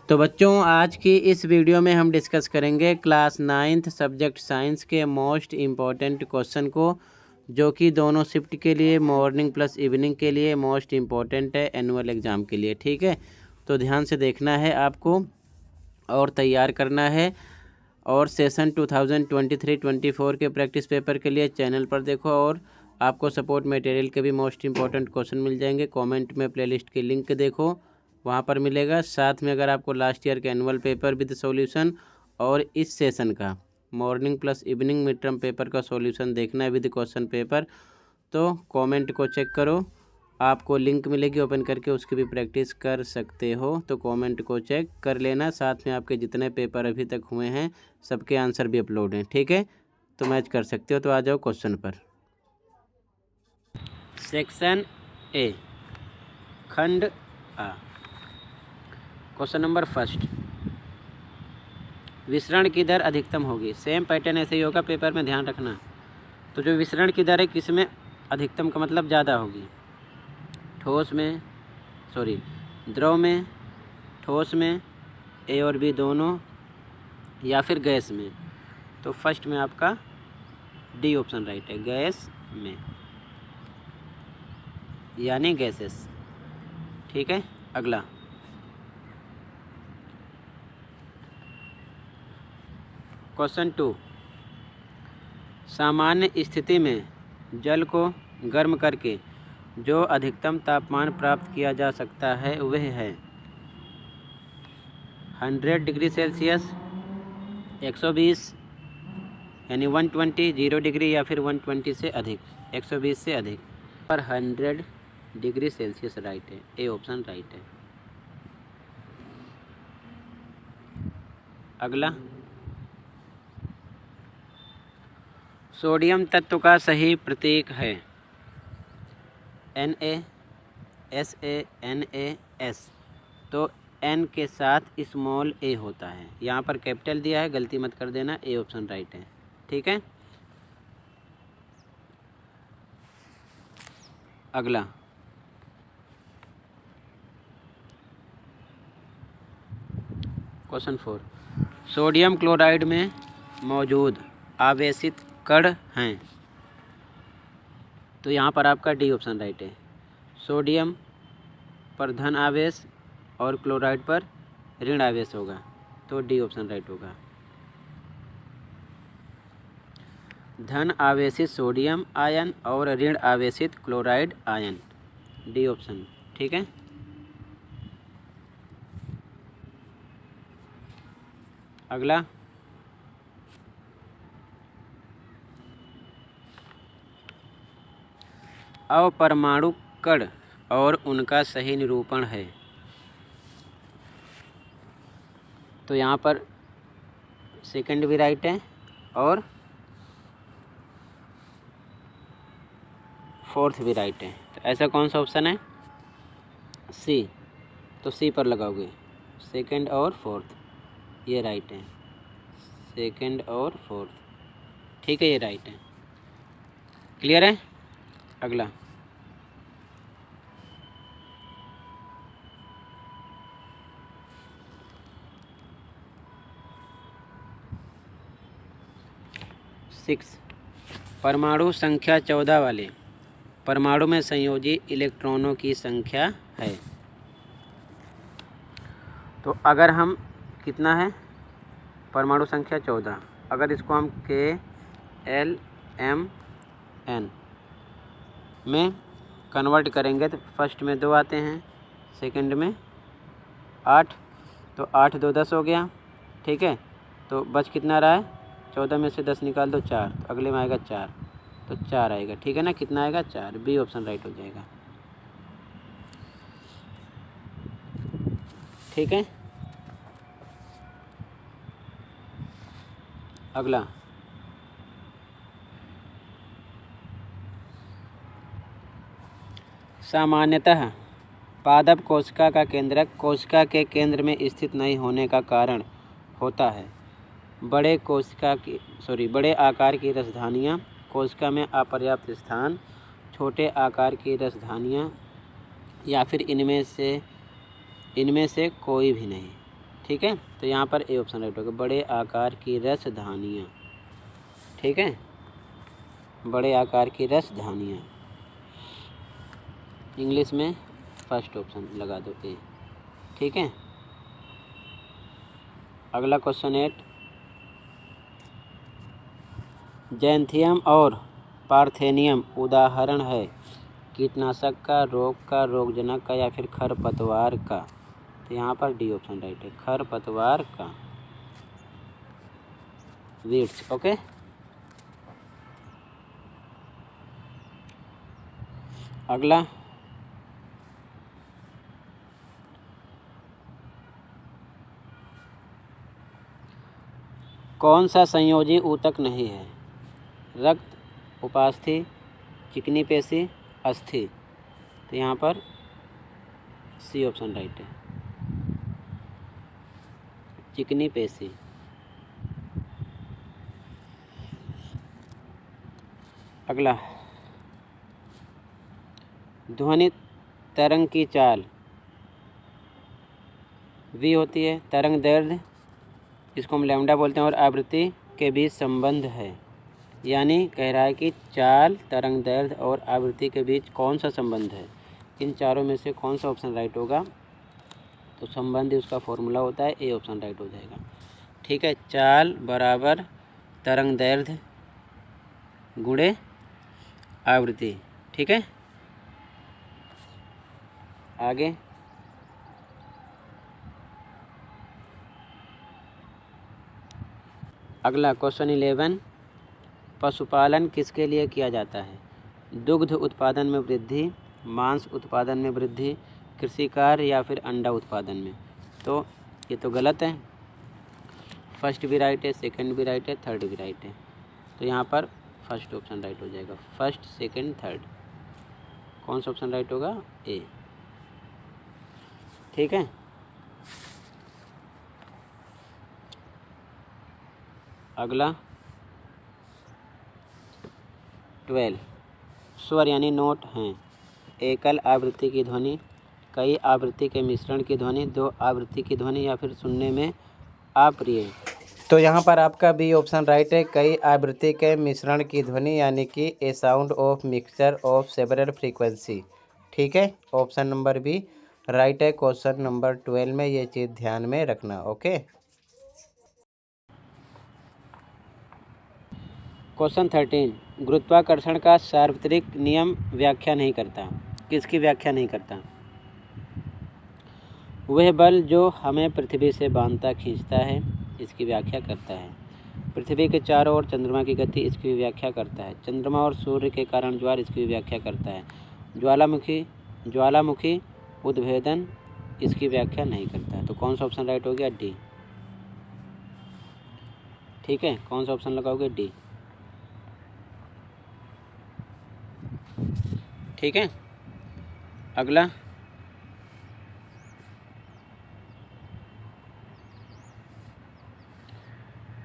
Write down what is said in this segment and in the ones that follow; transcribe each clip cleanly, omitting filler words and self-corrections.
तो बच्चों आज की इस वीडियो में हम डिस्कस करेंगे क्लास 9th सब्जेक्ट साइंस के मोस्ट इम्पॉर्टेंट क्वेश्चन को, जो कि दोनों शिफ्ट के लिए मॉर्निंग प्लस इवनिंग के लिए मोस्ट इम्पॉर्टेंट है एनुअल एग्ज़ाम के लिए। ठीक है, तो ध्यान से देखना है आपको और तैयार करना है। और सेशन 2023-24 के प्रैक्टिस पेपर के लिए चैनल पर देखो और आपको सपोर्ट मटेरियल के भी मोस्ट इम्पॉर्टेंट क्वेश्चन मिल जाएंगे। कमेंट में प्लेलिस्ट की लिंक देखो, वहाँ पर मिलेगा। साथ में अगर आपको लास्ट ईयर के एनुअल पेपर विद सॉल्यूशन और इस सेशन का morning plus evening mid term paper का सॉल्यूशन देखना है विद क्वेश्चन पेपर, तो कमेंट को चेक करो, आपको लिंक मिलेगी, ओपन करके उसकी भी प्रैक्टिस कर सकते हो। तो कमेंट को चेक कर लेना। साथ में आपके जितने पेपर अभी तक हुए हैं सबके आंसर भी अपलोड हैं। ठीक है, तो मैच कर सकते हो। तो आ जाओ क्वेश्चन पर। सेक्शन ए, खंड आ, क्वेश्चन नंबर फर्स्ट, विसरण की दर अधिकतम होगी। सेम पैटर्न ऐसे ही होगा पेपर में, ध्यान रखना। तो जो विसरण की दर है किसमें अधिकतम का मतलब ज़्यादा होगी, ठोस में, द्रव में, ठोस में, ए और बी दोनों, या फिर गैस में। तो फर्स्ट में आपका डी ऑप्शन राइट है, गैस में, यानी गैसेस। ठीक है, अगला क्वेश्चन 2, सामान्य स्थिति में जल को गर्म करके जो अधिकतम तापमान प्राप्त किया जा सकता है वह है 100 डिग्री सेल्सियस, 120 यानी 120, 0 डिग्री या फिर 120 से अधिक, 120 से अधिक। पर 100 डिग्री सेल्सियस राइट है, ए ऑप्शन राइट है। अगला, सोडियम तत्व का सही प्रतीक है Na, Sa, NaS। तो N के साथ स्मॉल a होता है, यहाँ पर कैपिटल दिया है, गलती मत कर देना, ए ऑप्शन राइट है। ठीक है, अगला, क्वेश्चन 4, सोडियम क्लोराइड में मौजूद आवेशित कण हैं। तो यहाँ पर आपका डी ऑप्शन राइट है, सोडियम पर धन आवेश और क्लोराइड पर ऋण आवेश होगा, तो डी ऑप्शन राइट होगा। धन आवेशित सोडियम आयन और ऋण आवेशित क्लोराइड आयन, डी ऑप्शन। ठीक है, अगला, अपरमाणु कण और उनका सही निरूपण है। तो यहाँ पर सेकंड भी राइट है और फोर्थ भी राइट है। तो ऐसा कौन सा ऑप्शन है, सी। तो सी पर लगाओगे, सेकंड और फोर्थ, ये राइट है, सेकंड और फोर्थ। ठीक है, ये राइट है, क्लियर है। अगला, सिक्स, परमाणु संख्या 14 वाले परमाणु में संयोजी इलेक्ट्रॉनों की संख्या है। तो अगर हम कितना है, परमाणु संख्या 14, अगर इसको हम KLMN में कन्वर्ट करेंगे तो फर्स्ट में 2 आते हैं, सेकंड में 8, तो 8 2 10 हो गया। ठीक है, तो बच कितना रहा है, 14 में से 10 निकाल दो, 4, तो अगले में आएगा 4, तो 4 आएगा। ठीक है ना, कितना आएगा, 4, बी ऑप्शन राइट हो जाएगा। ठीक है, अगला, सामान्यतः पादप कोशिका का केंद्रक कोशिका के केंद्र में स्थित नहीं होने का कारण होता है बड़े आकार की रसधानियाँ, कोशिका में अपर्याप्त स्थान, छोटे आकार की रसधानियाँ, या फिर इनमें से कोई भी नहीं। ठीक है, तो यहाँ पर ए ऑप्शन राइट होगा। बड़े आकार की रसधानियाँ, ठीक है, बड़े आकार की रसधानियाँ, इंग्लिश में फर्स्ट ऑप्शन लगा दो ए, ठीक है। अगला क्वेश्चन 8, जैंथियम और पार्थेनियम उदाहरण है कीटनाशक का, रोग का, रोगजनक का या फिर खरपतवार का। तो यहाँ पर डी ऑप्शन राइट है, खरपतवार का, वीड्स। ओके, अगला कौन सा संयोजी ऊतक नहीं है? रक्त, उपास्थि, चिकनी पेशी, अस्थि। तो यहाँ पर सी ऑप्शन राइट है, चिकनी पेशी। अगला, ध्वनि तरंग की चाल वी होती है, तरंग दैर्ध्य इसको हम लैम्डा बोलते हैं, और आवृत्ति के बीच संबंध है। यानी कह रहा है कि चाल, तरंग दैर्ध्य और आवृत्ति के बीच कौन सा संबंध है, इन चारों में से कौन सा ऑप्शन राइट होगा? तो संबंध उसका फॉर्मूला होता है, ए ऑप्शन राइट हो जाएगा, ठीक है। चाल बराबर तरंग दैर्ध्य गुणे आवृत्ति, ठीक है। आगे अगला क्वेश्चन 11, पशुपालन किसके लिए किया जाता है? दुग्ध उत्पादन में वृद्धि, मांस उत्पादन में वृद्धि, कृषि कार्य या फिर अंडा उत्पादन में। तो ये तो गलत है, फर्स्ट भी राइट है, सेकंड भी राइट है, थर्ड भी राइट है। तो यहाँ पर फर्स्ट ऑप्शन राइट हो जाएगा, फर्स्ट, सेकंड, थर्ड। कौन सा ऑप्शन राइट होगा? ए, ठीक है। अगला 12, स्वर यानी नोट हैं। एकल आवृत्ति की ध्वनि, कई आवृत्ति के मिश्रण की ध्वनि, दो आवृत्ति की ध्वनि या फिर सुनने में अप्रिय। तो यहाँ पर आपका बी ऑप्शन राइट है, कई आवृत्ति के मिश्रण की ध्वनि, यानी कि a sound of mixture of several frequency, ठीक है। ऑप्शन नंबर बी राइट है क्वेश्चन नंबर 12 में, ये चीज़ ध्यान में रखना। ओके, क्वेश्चन 13, गुरुत्वाकर्षण का सार्वत्रिक नियम व्याख्या नहीं करता। किसकी व्याख्या नहीं करता? वह बल जो हमें पृथ्वी से बांधता खींचता है, इसकी व्याख्या करता है। पृथ्वी के चारों ओर चंद्रमा की गति, इसकी व्याख्या करता है। चंद्रमा और सूर्य के कारण ज्वार, इसकी व्याख्या करता है। ज्वालामुखी उद्भेदन, इसकी व्याख्या नहीं करता है। तो कौन सा ऑप्शन राइट हो गया? डी, ठीक है। कौन सा ऑप्शन लगाओगे? डी, ठीक है। अगला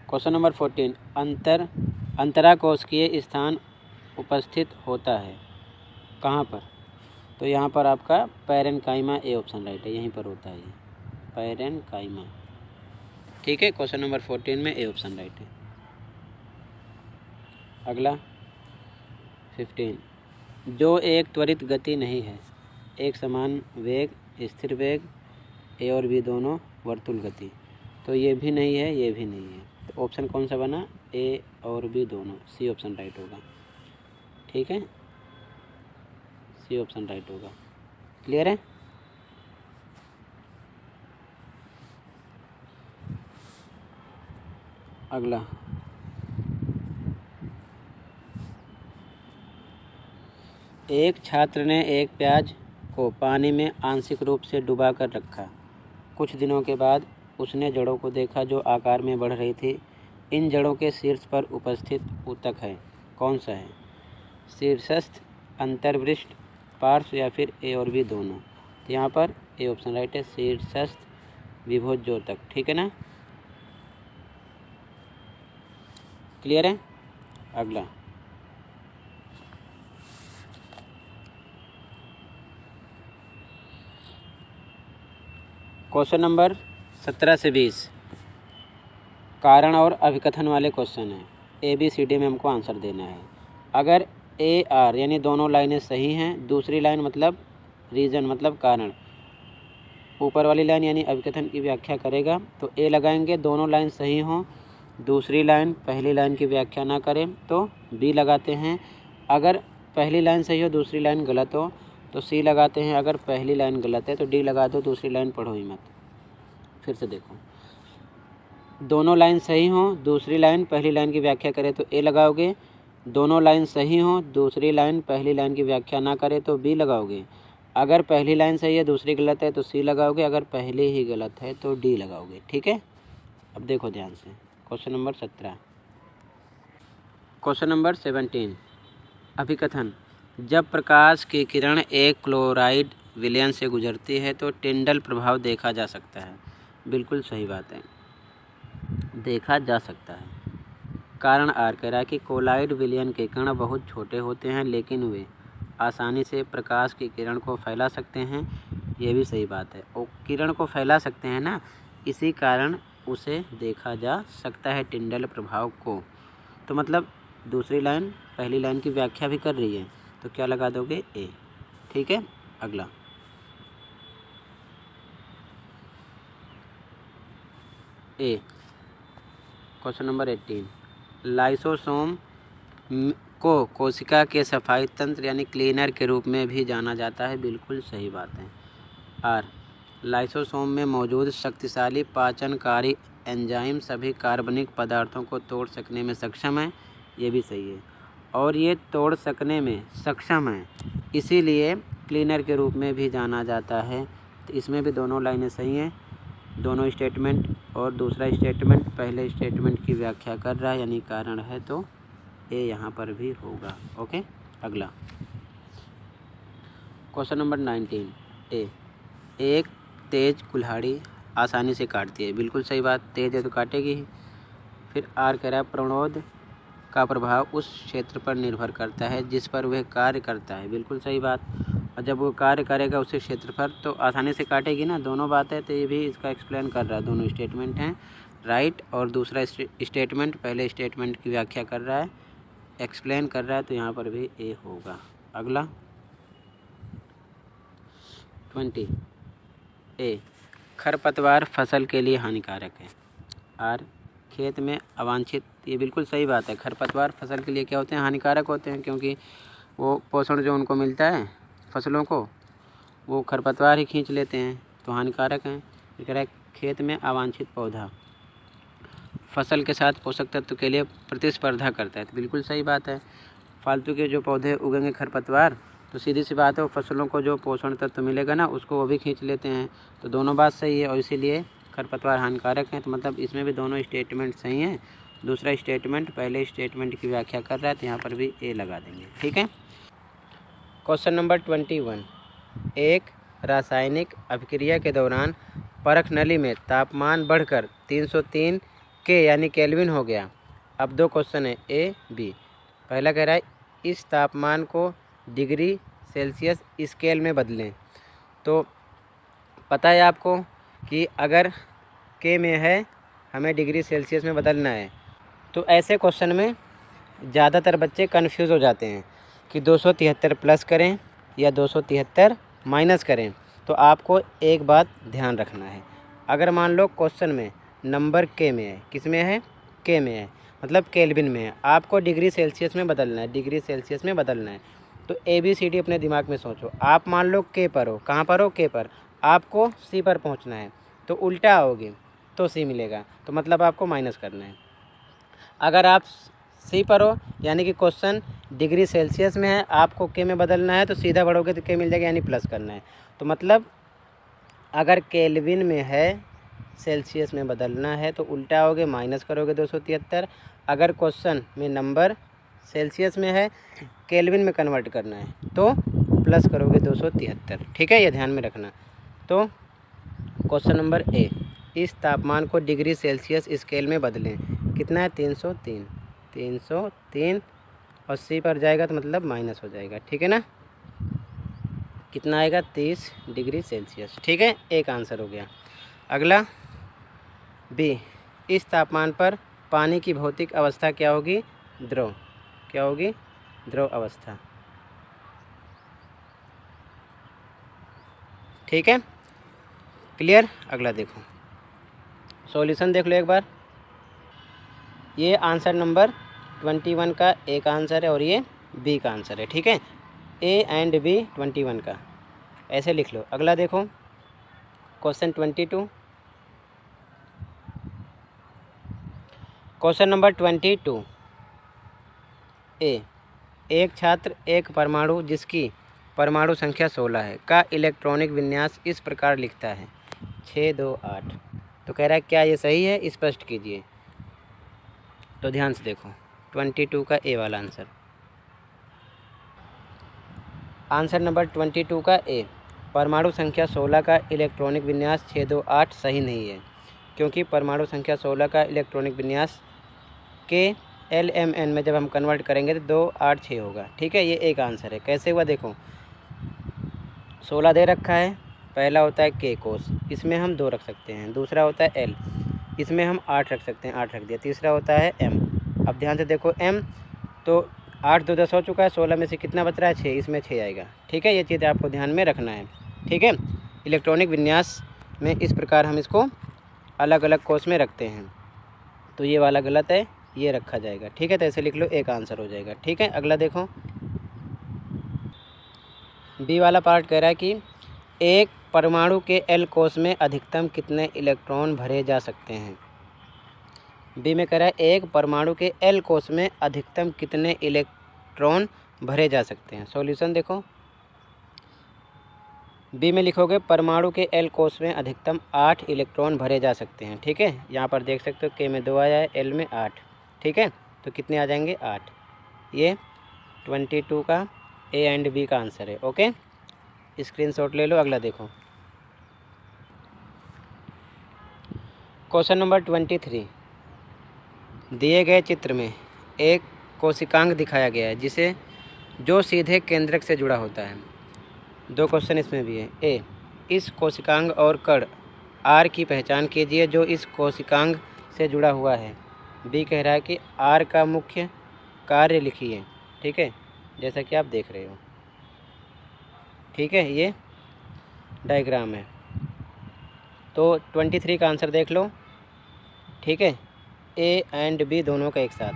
क्वेश्चन नंबर 14, अंतराकोशिकीय स्थान उपस्थित होता है कहाँ पर? तो यहाँ पर आपका पैरेन्काइमा, ए ऑप्शन राइट है, यहीं पर होता है ये पैरेन्काइमा, ठीक है। क्वेश्चन नंबर 14 में ए ऑप्शन राइट है। अगला 15, जो एक त्वरित गति नहीं है, एक समान वेग, स्थिर वेग, ए और बी दोनों वर्तुल गति। तो ये भी नहीं है, ये भी नहीं है। तो ऑप्शन कौन सा बना? ए और बी दोनों, सी ऑप्शन राइट होगा, ठीक है। सी ऑप्शन राइट होगा। क्लियर है? अगला एक छात्र ने एक प्याज को पानी में आंशिक रूप से डुबा कर रखा। कुछ दिनों के बाद उसने जड़ों को देखा जो आकार में बढ़ रही थी। इन जड़ों के शीर्ष पर उपस्थित ऊतक है, कौन सा है? शीर्षस्थ, अंतर्वृष्ट, पार्श्व या फिर ए और बी दोनों। तो यहाँ पर ए ऑप्शन राइट है, शीर्षस्थ विभोज्योतक, ठीक है ना। क्लियर है? अगला क्वेश्चन नंबर 17 से 20 कारण और अभिकथन वाले क्वेश्चन हैं। ABCD में हमको आंसर देना है। अगर AR यानी दोनों लाइनें सही हैं, दूसरी लाइन मतलब रीज़न मतलब कारण, ऊपर वाली लाइन यानी अभिकथन की व्याख्या करेगा तो A लगाएंगे। दोनों लाइन सही हों, दूसरी लाइन पहली लाइन की व्याख्या ना करें तो B लगाते हैं। अगर पहली लाइन सही हो दूसरी लाइन गलत हो तो C लगाते हैं। अगर पहली लाइन गलत है तो D लगा दो, दूसरी लाइन पढ़ो ही मत। फिर से देखो, दोनों लाइन सही हों, दूसरी लाइन पहली लाइन की व्याख्या करे तो A लगाओगे। दोनों लाइन सही हों, दूसरी लाइन पहली लाइन की व्याख्या ना करे तो B लगाओगे। अगर पहली लाइन सही है दूसरी गलत है तो C लगाओगे। अगर पहली ही गलत है तो D लगाओगे। ठीक है, अब देखो ध्यान से क्वेश्चन नंबर 17। Question number 17 अभिकथन। जब प्रकाश की किरण एक क्लोराइड विलयन से गुजरती है तो टिंडल प्रभाव देखा जा सकता है। बिल्कुल सही बात है, देखा जा सकता है। कारण आर कह रहा है कि क्लोराइड विलयन के कण बहुत छोटे होते हैं लेकिन वे आसानी से प्रकाश की किरण को फैला सकते हैं। ये भी सही बात है, और किरण को फैला सकते हैं ना, इसी कारण उसे देखा जा सकता है टिंडल प्रभाव को। तो मतलब दूसरी लाइन पहली लाइन की व्याख्या भी कर रही है तो क्या लगा दोगे? A। ठीक है, अगला A क्वेश्चन नंबर 18 लाइसोसोम को कोशिका के सफाई तंत्र यानी क्लीनर के रूप में भी जाना जाता है। बिल्कुल सही बात है। आर लाइसोसोम में मौजूद शक्तिशाली पाचनकारी एंजाइम सभी कार्बनिक पदार्थों को तोड़ सकने में सक्षम है। ये भी सही है, और ये तोड़ सकने में सक्षम है इसीलिए क्लीनर के रूप में भी जाना जाता है। तो इसमें भी दोनों लाइनें सही हैं, दोनों स्टेटमेंट, और दूसरा स्टेटमेंट पहले स्टेटमेंट की व्याख्या कर रहा है यानी कारण है, तो A यहाँ पर भी होगा। ओके, अगला क्वेश्चन नंबर 19 A एक तेज कुल्हाड़ी आसानी से काटती है। बिल्कुल सही बात, तेज है तो काटेगी ही। फिर आर कह रहा है प्रणोद का प्रभाव उस क्षेत्र पर निर्भर करता है जिस पर वह कार्य करता है। बिल्कुल सही बात, और जब वो कार्य करेगा उसी क्षेत्र पर तो आसानी से काटेगी ना। दोनों बात है, तो ये भी इसका एक्सप्लेन कर रहा है। दोनों स्टेटमेंट हैं राइट, और दूसरा स्टेटमेंट पहले स्टेटमेंट की व्याख्या कर रहा है, एक्सप्लेन कर रहा है, तो यहाँ पर भी A होगा। अगला 20 A खरपतवार फसल के लिए हानिकारक है। आर खेत में अवांछित, ये बिल्कुल सही बात है। खरपतवार फसल के लिए क्या होते हैं? हानिकारक होते हैं, क्योंकि वो पोषण जो उनको मिलता है फसलों को वो खरपतवार ही खींच लेते हैं, तो हानिकारक हैं। फिर कह रहा है खेत में अवांछित पौधा फसल के साथ पोषक तत्व के लिए प्रतिस्पर्धा करता है। तो बिल्कुल सही बात है, फालतू के जो पौधे उगेंगे खरपतवार तो सीधी सी बात है वो फसलों को जो पोषण तत्व मिलेगा ना उसको वो भी खींच लेते हैं। तो दोनों बात सही है, और इसीलिए खरपतवार हानिकारक हैं। तो मतलब इसमें भी दोनों स्टेटमेंट सही हैं। दूसरा स्टेटमेंट पहले स्टेटमेंट की व्याख्या कर रहा है, तो यहाँ पर भी A लगा देंगे। ठीक है, क्वेश्चन नंबर 21 एक रासायनिक अभिक्रिया के दौरान परख नली में तापमान बढ़कर 303 के यानी केल्विन हो गया। अब दो क्वेश्चन है A B। पहला कह रहा है इस तापमान को डिग्री सेल्सियस स्केल में बदलें। तो पता है आपको कि अगर K में है हमें डिग्री सेल्सियस में बदलना है, तो ऐसे क्वेश्चन में ज़्यादातर बच्चे कन्फ्यूज़ हो जाते हैं कि 273 प्लस करें या 273 माइनस करें। तो आपको एक बात ध्यान रखना है, अगर मान लो क्वेश्चन में नंबर K में है, किस में है? K में है, मतलब केल्विन में है, आपको डिग्री सेल्सियस में बदलना है, डिग्री सेल्सियस में बदलना है। तो ABCD अपने दिमाग में सोचो। आप मान लो K पर हो, कहाँ पर हो? K पर, आपको C पर पहुँचना है, तो उल्टा आओगे तो C मिलेगा, तो मतलब आपको माइनस करना है। अगर आप C पर हो यानी कि क्वेश्चन डिग्री सेल्सियस में है, आपको K में बदलना है, तो सीधा बढ़ोगे तो K मिल जाएगा यानी प्लस करना है। तो मतलब अगर केल्विन में है सेल्सियस में बदलना है तो उल्टा आओगे, माइनस करोगे 273। अगर क्वेश्चन में नंबर सेल्सियस में है केल्विन में कन्वर्ट करना है तो प्लस करोगे 273। ठीक है, ये ध्यान में रखना। तो क्वेश्चन नंबर A इस तापमान को डिग्री सेल्सियस स्केल में बदलें। कितना है? 303 303, और C पर जाएगा तो मतलब माइनस हो जाएगा। ठीक है ना, कितना आएगा? 30 डिग्री सेल्सियस। ठीक है, एक आंसर हो गया। अगला बी, इस तापमान पर पानी की भौतिक अवस्था क्या होगी? द्रव। क्या होगी? द्रव अवस्था। ठीक है, क्लियर। अगला देखो, सॉल्यूशन देख लो एक बार। ये आंसर नंबर 21 का एक आंसर है और ये बी का आंसर है। ठीक है, ए एंड बी 21 का, ऐसे लिख लो। अगला देखो क्वेश्चन 22। क्वेश्चन नंबर 22 ए, एक छात्र एक परमाणु जिसकी परमाणु संख्या 16 है का इलेक्ट्रॉनिक विन्यास इस प्रकार लिखता है 6, 2, 8। तो कह रहा है क्या ये सही है? स्पष्ट कीजिए। तो ध्यान से देखो 22 का ए वाला आंसर। आंसर नंबर 22 का ए, परमाणु संख्या 16 का इलेक्ट्रॉनिक विन्यास 6, 2, 8 सही नहीं है, क्योंकि परमाणु संख्या 16 का इलेक्ट्रॉनिक विन्यास के LMN में जब हम कन्वर्ट करेंगे तो 2, 8, 6 होगा। ठीक है, ये एक आंसर है। कैसे हुआ देखो, 16 दे रखा है, पहला होता है के कोस, इसमें हम 2 रख सकते हैं। दूसरा होता है L, इसमें हम 8 रख सकते हैं, 8 रख दिया। तीसरा होता है M। अब ध्यान से देखो M, तो 8, 2, 10 हो चुका है, 16 में से कितना बच रहा है? 6, इसमें 6 आएगा। ठीक है, ये चीज़ आपको ध्यान में रखना है। ठीक है, इलेक्ट्रॉनिक विन्यास में इस प्रकार हम इसको अलग अलग कोस में रखते हैं। तो ये वाला गलत है, ये रखा जाएगा। ठीक है, तो ऐसे लिख लो, एक आंसर हो जाएगा। ठीक है, अगला देखो, बी वाला पार्ट कह रहा है कि एक परमाणु के L कोश में अधिकतम कितने इलेक्ट्रॉन भरे जा सकते हैं। बी में कह रहा है एक परमाणु के L कोश में अधिकतम कितने इलेक्ट्रॉन भरे जा सकते हैं। सॉल्यूशन देखो, बी में लिखोगे परमाणु के L कोश में अधिकतम 8 इलेक्ट्रॉन भरे जा सकते हैं। ठीक है, यहाँ पर देख सकते हो के में 2 आया है, L में 8। ठीक है, तो कितने आ जाएंगे? 8। ये 22 का ए एंड बी का आंसर है। ओके, स्क्रीनशॉट ले लो। अगला देखो, क्वेश्चन नंबर 23। दिए गए चित्र में एक कोशिकांग दिखाया गया है जिसे जो सीधे केंद्रक से जुड़ा होता है। 2 क्वेश्चन इसमें भी है। ए, इस कोशिकांग और कण आर की पहचान कीजिए जो इस कोशिकांग से जुड़ा हुआ है। बी कह रहा है कि आर का मुख्य कार्य लिखिए। ठीक है, जैसा कि आप देख रहे हो। ठीक है, ये डायग्राम है। तो 23 का आंसर देख लो। ठीक है, ए एंड बी दोनों का एक साथ।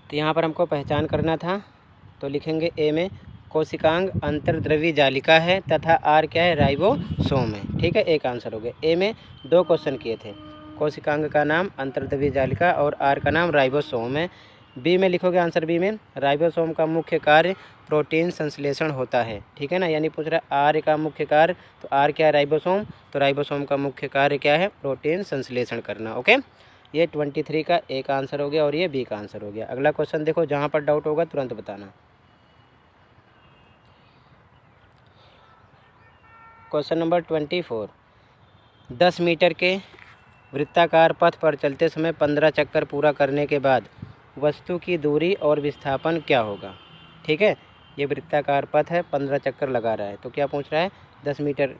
तो यहाँ पर हमको पहचान करना था, तो लिखेंगे ए में कोशिकांग अंतर्द्रवी जालिका है तथा आर क्या है? राइबोसोम है। ठीक है, एक आंसर हो गया। ए में 2 क्वेश्चन किए थे, कोशिकांग का नाम अंतर्द्रवी जालिका और आर का नाम राइबोसोम है। बी में लिखोगे आंसर बी में राइबोसोम का मुख्य कार्य प्रोटीन संश्लेषण होता है। ठीक है ना, यानी पूछ रहा है आर का मुख्य कार्य, तो आर क्या है? राइबोसोम। तो राइबोसोम का मुख्य कार्य क्या है? प्रोटीन संश्लेषण करना। ओके, ये 23 का एक आंसर हो गया और ये बी का आंसर हो गया। अगला क्वेश्चन देखो, जहाँ पर डाउट होगा तुरंत बताना। Question number 24। 10 मीटर के वृत्ताकार पथ पर चलते समय 15 चक्कर पूरा करने के बाद वस्तु की दूरी और विस्थापन क्या होगा। ठीक है, ये वृत्ताकार पथ है, 15 चक्कर लगा रहा है, तो क्या पूछ रहा है? 10 मीटर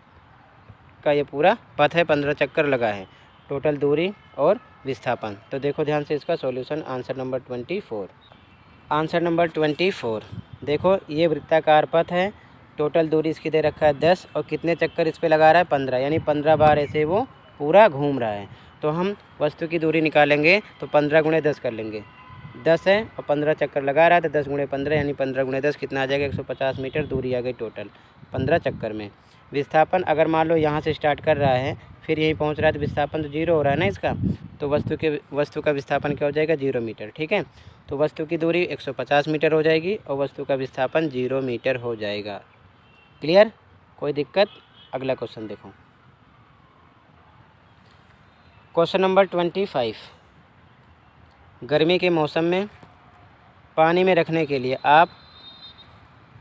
का ये पूरा पथ है, 15 चक्कर लगा है, टोटल दूरी और विस्थापन। तो देखो ध्यान से इसका solution, answer number 24। Answer number 24 देखो, ये वृत्ताकार पथ है, टोटल दूरी इसकी दे रखा है 10 और कितने चक्कर इस पे लगा रहा है? 15, यानी 15 बार ऐसे वो पूरा घूम रहा है। तो हम वस्तु की दूरी निकालेंगे तो 15 × 10 कर लेंगे। 10 है और 15 चक्कर लगा रहा है, तो 10 × 15 यानी 15 × 10 कितना आ जाएगा? 150 मीटर दूरी आ गई टोटल 15 चक्कर में। विस्थापन अगर मान लो यहाँ से स्टार्ट कर रहा है फिर यहीं पहुँच रहा है, तो विस्थापन तो 0 हो रहा है ना इसका, तो वस्तु का विस्थापन क्या हो जाएगा? 0 मीटर। ठीक है, तो वस्तु की दूरी 150 मीटर हो जाएगी और वस्तु का विस्थापन 0 मीटर हो जाएगा। क्लियर, कोई दिक्कत? अगला क्वेश्चन देखो, क्वेश्चन नंबर 25। गर्मी के मौसम में पानी में रखने के लिए आप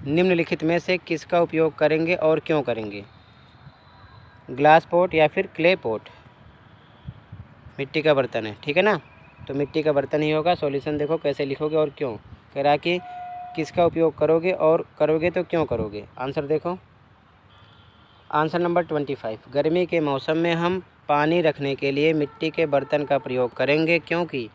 निम्नलिखित में से किसका उपयोग करेंगे और क्यों करेंगे? ग्लास पॉट या फिर क्ले पॉट? मिट्टी का बर्तन है, ठीक है ना, तो मिट्टी का बर्तन ही होगा। सॉल्यूशन देखो कैसे लिखोगे और क्यों। कह रहा है कि किसका उपयोग करोगे और करोगे तो क्यों करोगे। आंसर देखो, आंसर नंबर 25, गर्मी के मौसम में हम पानी रखने के लिए मिट्टी के बर्तन का प्रयोग करेंगे, क्योंकि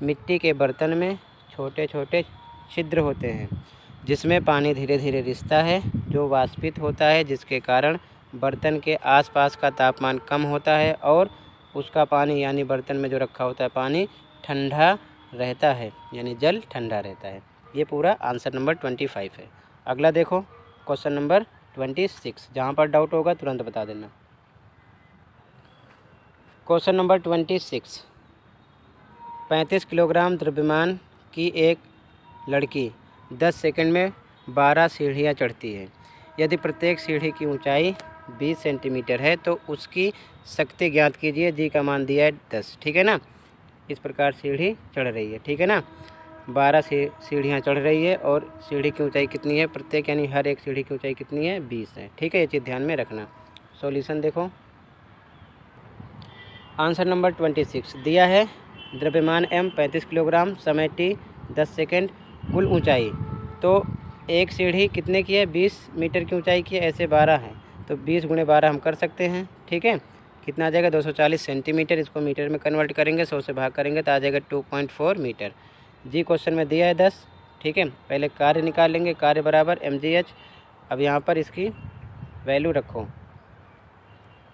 मिट्टी के बर्तन में छोटे छोटे छिद्र होते हैं जिसमें पानी धीरे धीरे रिसता है, जो वाष्पित होता है, जिसके कारण बर्तन के आसपास का तापमान कम होता है और उसका पानी यानी बर्तन में जो रखा होता है पानी ठंडा रहता है, यानी जल ठंडा रहता है। ये पूरा आंसर नंबर 25 है। अगला देखो क्वेश्चन नंबर 26, जहाँ पर डाउट होगा तुरंत बता देना। क्वेश्चन नंबर 26, 35 किलोग्राम द्रव्यमान की एक लड़की 10 सेकंड में 12 सीढ़ियाँ चढ़ती है। यदि प्रत्येक सीढ़ी की ऊंचाई 20 सेंटीमीटर है तो उसकी शक्ति ज्ञात कीजिए। जी का मान दिया है 10, ठीक है ना। इस प्रकार सीढ़ी चढ़ रही है, ठीक है ना। 12 सीढ़ियाँ चढ़ रही है और सीढ़ी की ऊंचाई कितनी है, प्रत्येक यानी हर एक सीढ़ी की ऊंचाई कितनी है, 20 है, ठीक है। ये चीज़ ध्यान में रखना। सॉल्यूशन देखो, आंसर नंबर 26 दिया है द्रव्यमान m 35 किलोग्राम, समय t 10 सेकेंड, कुल ऊंचाई तो एक सीढ़ी कितने की है, 20 मीटर की ऊंचाई की है, ऐसे 12 है तो 20 × 12 हम कर सकते हैं, ठीक है। कितना आ जाएगा, 240 सेंटीमीटर। इसको मीटर में कन्वर्ट करेंगे, 100 से भाग करेंगे तो आ जाएगा 2.4 मीटर। जी क्वेश्चन में दिया है 10, ठीक है। पहले कार्य निकाल लेंगे, कार्य बराबर mgh। अब यहाँ पर इसकी वैल्यू रखो,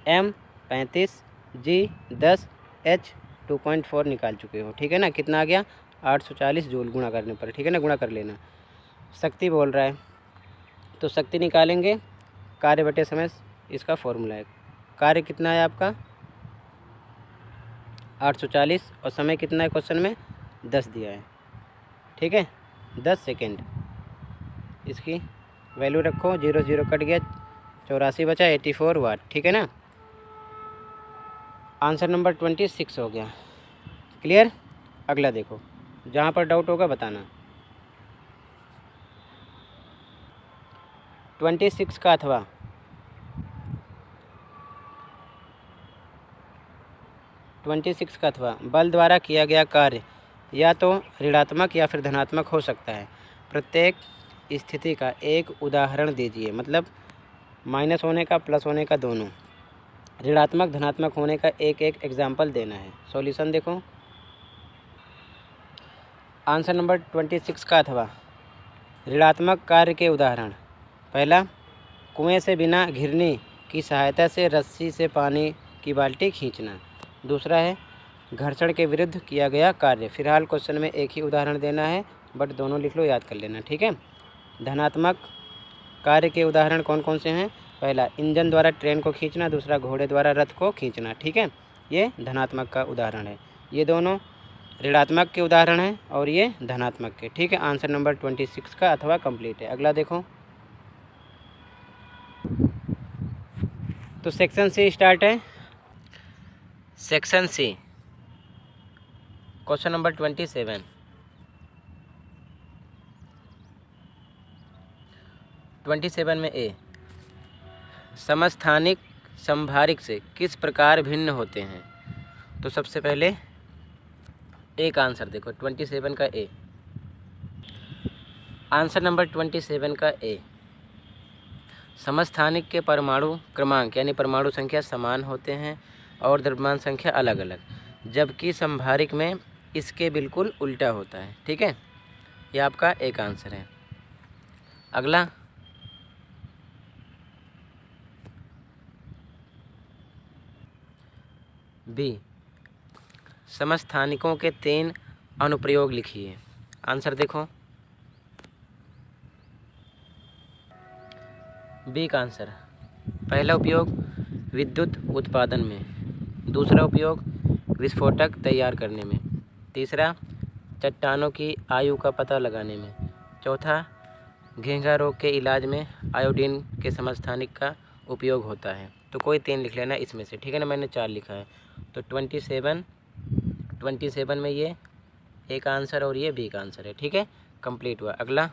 m 35, g 10, h 2.4 निकाल चुके हो, ठीक है ना। कितना आ गया, 840 जूल गुणा करने पर, ठीक है ना, गुणा कर लेना। शक्ति बोल रहा है तो शक्ति निकालेंगे, कार्य बटे समय इसका फॉर्मूला है। कार्य कितना है आपका 840 और समय कितना है क्वेश्चन में 10 दिया है, ठीक है, 10 सेकेंड। इसकी वैल्यू रखो, 0 0 कट गया, 84 बचा, 84 वाट, ठीक है ना। आंसर नंबर 26 हो गया। क्लियर। अगला देखो, जहाँ पर डाउट होगा बताना। 26 का अथवा बल द्वारा किया गया कार्य या तो ऋणात्मक या फिर धनात्मक हो सकता है। प्रत्येक स्थिति का एक उदाहरण दीजिए, मतलब माइनस होने का, प्लस होने का, दोनों। ऋणात्मक धनात्मक होने का एक एक एग्जाम्पल देना है। सॉल्यूशन देखो, आंसर नंबर 26 का अथवा ऋणात्मक कार्य के उदाहरण। पहला, कुएं से बिना घिरनी की सहायता से रस्सी से पानी की बाल्टी खींचना। दूसरा है घर्षण के विरुद्ध किया गया कार्य। फिलहाल क्वेश्चन में एक ही उदाहरण देना है, बट दोनों लिख लो, याद कर लेना, ठीक है। धनात्मक कार्य के उदाहरण कौन कौन से हैं, पहला इंजन द्वारा ट्रेन को खींचना, दूसरा घोड़े द्वारा रथ को खींचना, ठीक है। ये धनात्मक का उदाहरण है। ये दोनों ऋणात्मक के उदाहरण हैं और ये धनात्मक के, ठीक है। आंसर नंबर 26 का अथवा कंप्लीट है। अगला देखो, तो सेक्शन सी स्टार्ट है। सेक्शन सी क्वेश्चन नंबर 27, 27 में ए, समस्थानिक संभारिक से किस प्रकार भिन्न होते हैं। तो सबसे पहले एक आंसर देखो 27 का ए। आंसर नंबर 27 का ए, समस्थानिक के परमाणु क्रमांक यानी परमाणु संख्या समान होते हैं और द्रव्यमान संख्या अलग अलग, जबकि संभारिक में इसके बिल्कुल उल्टा होता है, ठीक है। यह आपका एक आंसर है। अगला, बी, समस्थानिकों के 3 अनुप्रयोग लिखिए। आंसर देखो, बी का आंसर, पहला उपयोग विद्युत उत्पादन में, दूसरा उपयोग विस्फोटक तैयार करने में, तीसरा चट्टानों की आयु का पता लगाने में, चौथा घेंघा रोग के इलाज में आयोडीन के समस्थानिक का उपयोग होता है। तो कोई 3 लिख लेना इसमें से, ठीक है ना। मैंने 4 लिखा है, तो 27 में ये ए का आंसर और ये बी का आंसर है, ठीक है, कंप्लीट हुआ। अगला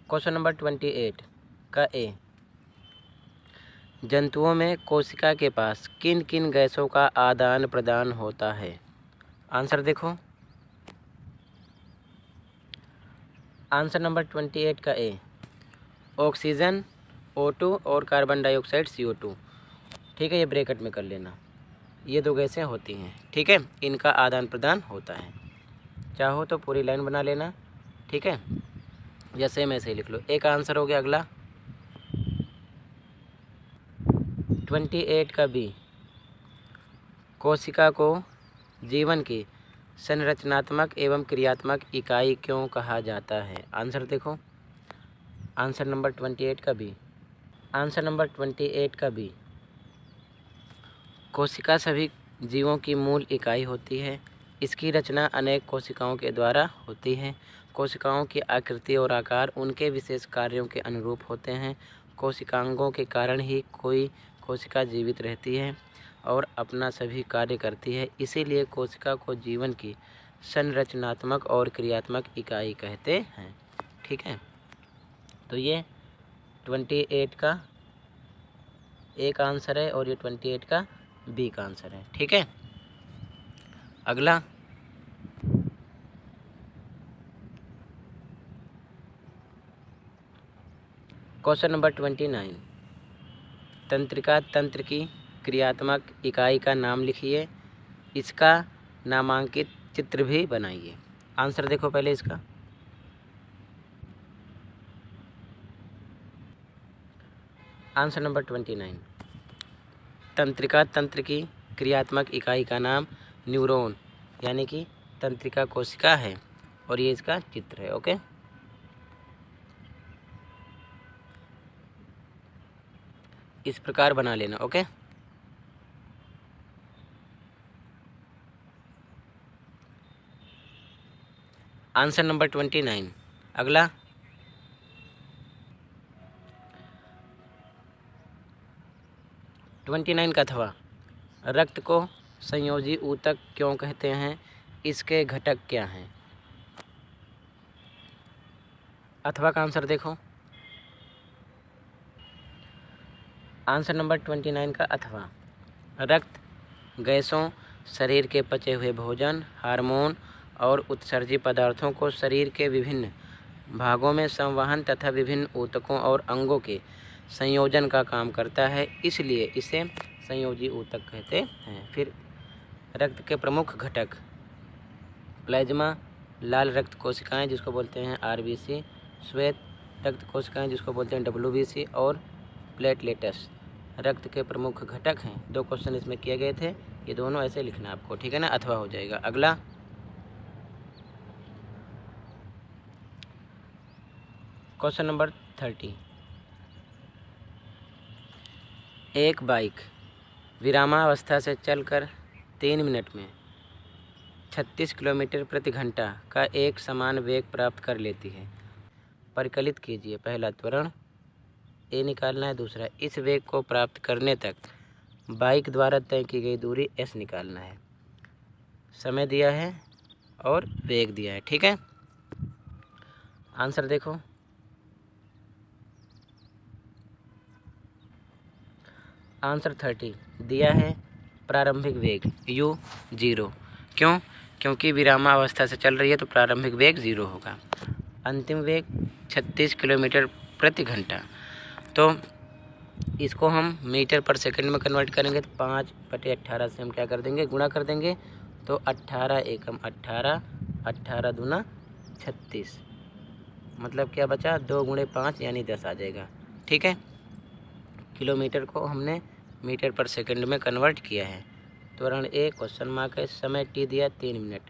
क्वेश्चन नंबर 28 का ए, जंतुओं में कोशिका के पास किन किन गैसों का आदान प्रदान होता है। आंसर देखो, आंसर नंबर 28 का ए, ऑक्सीजन O2 और कार्बन डाइऑक्साइड CO2। ठीक है, ये ब्रैकेट में कर लेना। ये दो गैसें होती हैं, ठीक है, इनका आदान प्रदान होता है। चाहो तो पूरी लाइन बना लेना, ठीक है, जैसे मैं सही लिख लो। एक आंसर हो गया। अगला 28 का बी, कोशिका को जीवन की संरचनात्मक एवं क्रियात्मक इकाई क्यों कहा जाता है? आंसर देखो, आंसर नंबर 28 का बी, आंसर नंबर 28 का बी, कोशिका सभी जीवों की मूल इकाई होती है। इसकी रचना अनेक कोशिकाओं के द्वारा होती है। कोशिकाओं की आकृति और आकार उनके विशेष कार्यों के अनुरूप होते हैं। कोशिकांगों के कारण ही कोई कोशिका जीवित रहती है और अपना सभी कार्य करती है। इसीलिए कोशिका को जीवन की संरचनात्मक और क्रियात्मक इकाई कहते हैं। ठीक है, तो ये 28 का एक आंसर है और ये 28 का बी का आंसर है। ठीक है, अगला क्वेश्चन नंबर 29, तंत्रिका तंत्र की क्रियात्मक इकाई का नाम लिखिए, इसका नामांकित चित्र भी बनाइए। आंसर देखो पहले इसका, आंसर नंबर 29, तंत्रिका तंत्र की क्रियात्मक इकाई का नाम न्यूरॉन यानी कि तंत्रिका कोशिका है और ये इसका चित्र है। ओके, इस प्रकार बना लेना। Okay, answer number 29। अगला 29 का अथवा, रक्त को संयोजी ऊतक क्यों कहते हैं? इसके घटक क्या हैं? अथवा का आंसर देखो, आंसर नंबर 29 का अथवा, रक्त गैसों, शरीर के पचे हुए भोजन, हार्मोन और उत्सर्जी पदार्थों को शरीर के विभिन्न भागों में संवहन तथा विभिन्न ऊतकों और अंगों के संयोजन का काम करता है, इसलिए इसे संयोजी ऊतक कहते हैं। फिर रक्त के प्रमुख घटक, प्लाज्मा, लाल रक्त कोशिकाएं जिसको बोलते हैं RBC, श्वेत रक्त कोशिकाएं जिसको बोलते हैं WBC और प्लेटलेट्स रक्त के प्रमुख घटक हैं। 2 क्वेश्चन इसमें किए गए थे, ये दोनों ऐसे लिखना आपको, ठीक है ना, अथवा हो जाएगा। अगला क्वेश्चन नंबर 30, एक बाइक विरामावस्था से चलकर 3 मिनट में 36 किलोमीटर प्रति घंटा का एक समान वेग प्राप्त कर लेती है। परिकलित कीजिए, पहला त्वरण ए निकालना है, दूसरा इस वेग को प्राप्त करने तक बाइक द्वारा तय की गई दूरी S निकालना है। समय दिया है और वेग दिया है। ठीक है, आंसर देखो, आंसर 30 दिया है, प्रारंभिक वेग U 0। क्यों? क्योंकि विरामावस्था से चल रही है तो प्रारंभिक वेग 0 होगा। अंतिम वेग 36 किलोमीटर प्रति घंटा, तो इसको हम मीटर पर सेकंड में कन्वर्ट करेंगे तो 5/18 से हम क्या कर देंगे, गुणा कर देंगे, तो 18 एकम 18, 18 दूना 36, मतलब क्या बचा, 2 × 5 यानी 10 आ जाएगा। ठीक है, किलोमीटर को हमने मीटर पर सेकंड में कन्वर्ट किया है। त्वरण ए क्वेश्चन मार्क है, समय टी दिया 3 मिनट,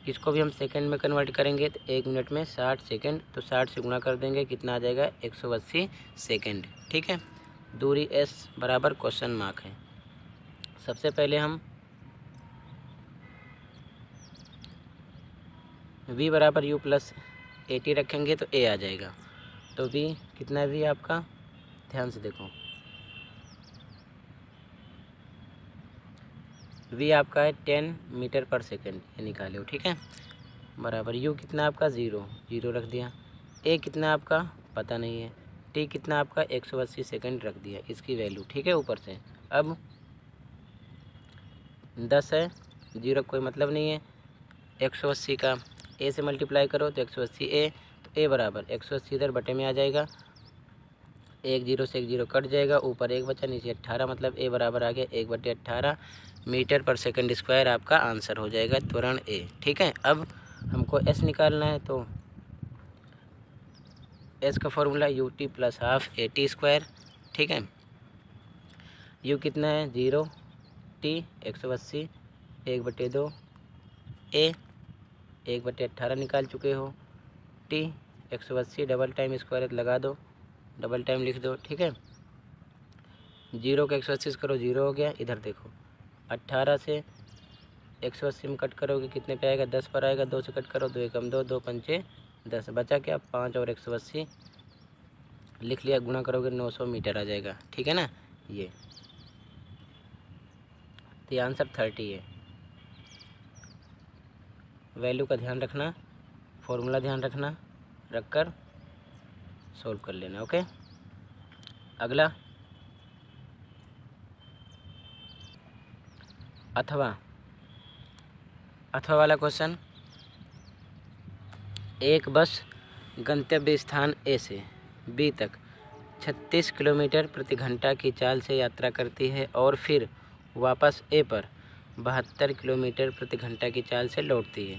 इसको भी हम सेकंड में कन्वर्ट करेंगे तो 1 मिनट में 60 सेकंड, तो 60 से गुणा कर देंगे, कितना आ जाएगा, 180 सेकंड। ठीक है, दूरी S बराबर क्वेश्चन मार्क है। सबसे पहले हम V बराबर U + 80 रखेंगे तो A आ जाएगा, तो V कितना है, V आपका, ध्यान से देखो, V आपका है 10 मीटर पर सेकंड, ये निकालो। ठीक है, बराबर U कितना आपका, 0 रख दिया, A कितना आपका पता नहीं है, T कितना आपका 180 सेकंड रख दिया इसकी वैल्यू। ठीक है, ऊपर से अब 10 है, 0 कोई मतलब नहीं है, 180 का A से मल्टीप्लाई करो तो 180 A, तो A बराबर 180 इधर बटे में आ जाएगा एक जीरो से एक जीरो कट जाएगा, ऊपर एक बचा, नीचे 18, मतलब ए बराबर आ गया 1/18 मीटर पर सेकंड स्क्वायर आपका आंसर हो जाएगा त्वरण ए। ठीक है, अब हमको एस निकालना है, तो एस का formula U T plus half A T square. ठीक है, यू कितना है 0, टी 180 1/2 ए 1/18 निकाल चुके हो, टी 180 डबल टाइम स्क्वायर लगा दो, डबल टाइम लिख दो। ठीक है, 0 का 180 से करो 0 हो गया, इधर देखो 18 से 180 में कट करोगे कितने पे आएगा 10 पर आएगा, 2 से कट करो 2 एकम 2, 2 पंचे 10, बचा क्या 5 और 180 लिख लिया, गुणा करोगे 900 मीटर आ जाएगा। ठीक है ना, ये तो ये आंसर 30 है। वैल्यू का ध्यान रखना, फॉर्मूला ध्यान रखना, रखकर सोल्व कर लेना। ओके, अगला अथवा वाला क्वेश्चन। एक बस गंतव्य स्थान ए से बी तक 36 किलोमीटर प्रति घंटा की चाल से यात्रा करती है और फिर वापस ए पर 72 किलोमीटर प्रति घंटा की चाल से लौटती है।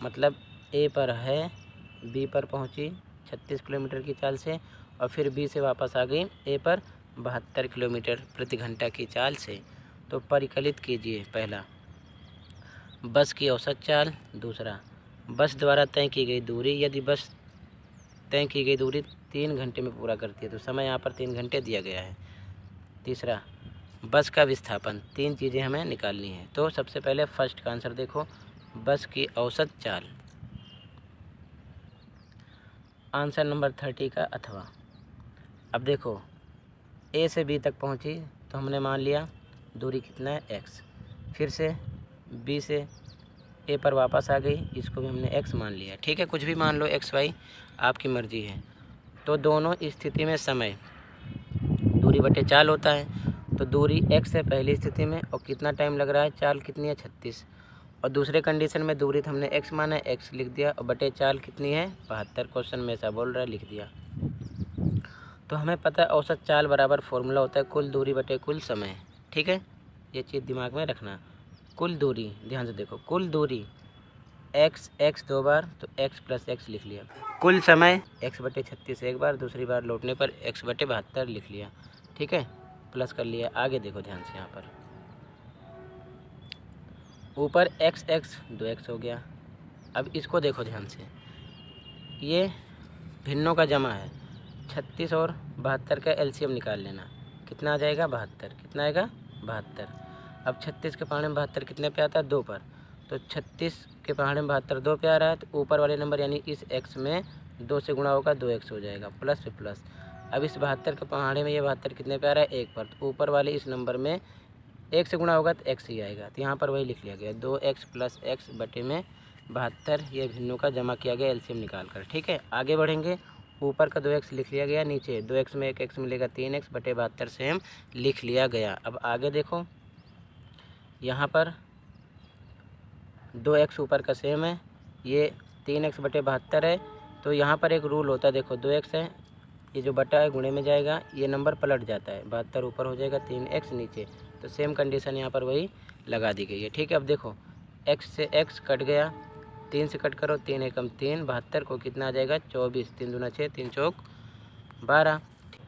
मतलब ए पर है, बी पर पहुंची 36 किलोमीटर की चाल से और फिर बी से वापस आ गई ए पर 72 किलोमीटर प्रति घंटा की चाल से। तो परिकलित कीजिए, पहला बस की औसत चाल, दूसरा बस द्वारा तय की गई दूरी। यदि बस तय की गई दूरी 3 घंटे में पूरा करती है तो समय यहाँ पर 3 घंटे दिया गया है। तीसरा बस का विस्थापन। 3 चीज़ें हमें निकालनी है। तो सबसे पहले फर्स्ट का आंसर देखो, बस की औसत चाल, आंसर नंबर 30 का अथवा। अब देखो ए से बी तक पहुंची तो हमने मान लिया दूरी कितना है x, फिर से बी से ए पर वापस आ गई, इसको भी हमने x मान लिया। ठीक है, कुछ भी मान लो x y, आपकी मर्जी है। तो दोनों स्थिति में समय दूरी बटे चाल होता है। तो दूरी x है पहली स्थिति में, और कितना टाइम लग रहा है, चाल कितनी है 36, और दूसरे कंडीशन में दूरी तो हमने x माना है, x लिख दिया, और बटे चाल कितनी है 72। क्वेश्चन में ऐसा बोल रहा है, लिख दिया। तो हमें पता है औसत चाल बराबर फॉर्मूला होता है कुल दूरी बटे कुल समय। ठीक है, ये चीज़ दिमाग में रखना। कुल दूरी, ध्यान से देखो, कुल दूरी x 2 बार तो x प्लस x लिख लिया, कुल समय x/36 एक बार, दूसरी बार लौटने पर x/72 लिख लिया। ठीक है, प्लस कर लिया। आगे देखो ध्यान से, यहाँ पर ऊपर x 2x हो गया। अब इसको देखो ध्यान से, ये भिन्नों का जमा है, 36 और 72 का एलसीएम निकाल लेना, कितना आ जाएगा 72, कितना आएगा 72। अब 36 के पहाड़े में 72 कितने पे आता है 2 पर, तो 36 के पहाड़े में 72 2 पे आ रहा है, तो ऊपर वाले नंबर यानी इस x में 2 से गुणा होगा 2x हो जाएगा, प्लस पे प्लस। अब इस 72 के पहाड़े में ये 72 कितने पे आ रहा है 1 पर, तो ऊपर वाले इस नंबर में 1 से गुणा होगा तो x ही आएगा। तो यहाँ पर वही लिख लिया गया 2x प्लस x बटे में 72, ये भिन्नों का जमा किया गया एलसीएम निकाल कर। ठीक है, आगे बढ़ेंगे। ऊपर का 2x लिख लिया गया, नीचे 2x में 1x मिलेगा 3x बटे 72 सेम लिख लिया गया। अब आगे देखो, यहाँ पर 2x ऊपर का सेम है, ये 3x बटे 72 है। तो यहाँ पर एक रूल होता है, देखो 2x है, ये जो बटा है गुणे में जाएगा, ये नंबर पलट जाता है, 72 ऊपर हो जाएगा 3x नीचे, तो सेम कंडीशन यहाँ पर वही लगा दी गई है। ठीक है, अब देखो x से x कट गया, 3 से कट करो, 3 एकम 3, 72 को कितना आ जाएगा 24, 3 दूना 6, 3 चौक 12,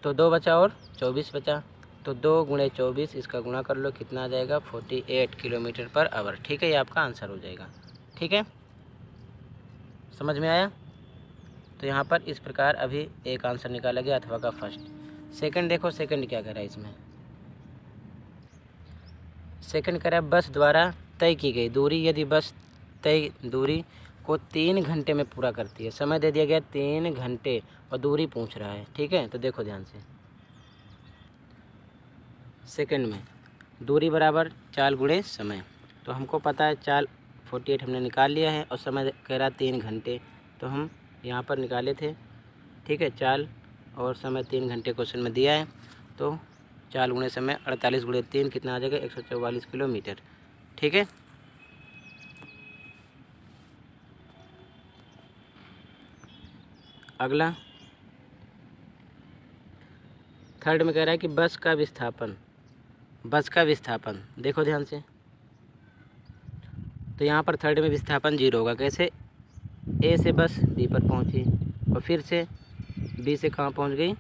तो 2 बचा और 24 बचा, तो 2 गुणे 24 इसका गुणा कर लो, कितना आ जाएगा 48 किलोमीटर पर आवर। ठीक है, ये आपका आंसर हो जाएगा। ठीक है, समझ में आया। तो यहाँ पर इस प्रकार अभी एक आंसर निकाला गया अथवा का फर्स्ट। सेकंड देखो, सेकंड क्या कह रहा है इसमें, सेकंड कह रहा है बस द्वारा तय की गई दूरी। यदि बस तय दूरी को 3 घंटे में पूरा करती है, समय दे दिया गया 3 घंटे और दूरी पूछ रहा है। ठीक है, तो देखो ध्यान से, सेकंड में दूरी बराबर चाल गुणे समय। तो हमको पता है चाल 48 हमने निकाल लिया है और समय कह रहा 3 घंटे, तो हम यहाँ पर निकाले थे। ठीक है, चाल और समय 3 घंटे क्वेश्चन में दिया है, तो चाल गुणे समय 48 गुणे 3 कितना आ जाएगा 144 किलोमीटर। ठीक है, अगला थर्ड में कह रहा है कि बस का विस्थापन देखो ध्यान से। तो यहाँ पर थर्ड में विस्थापन 0 होगा। कैसे? ए से बस बी पर पहुँची और फिर से बी से कहाँ पहुँच गई?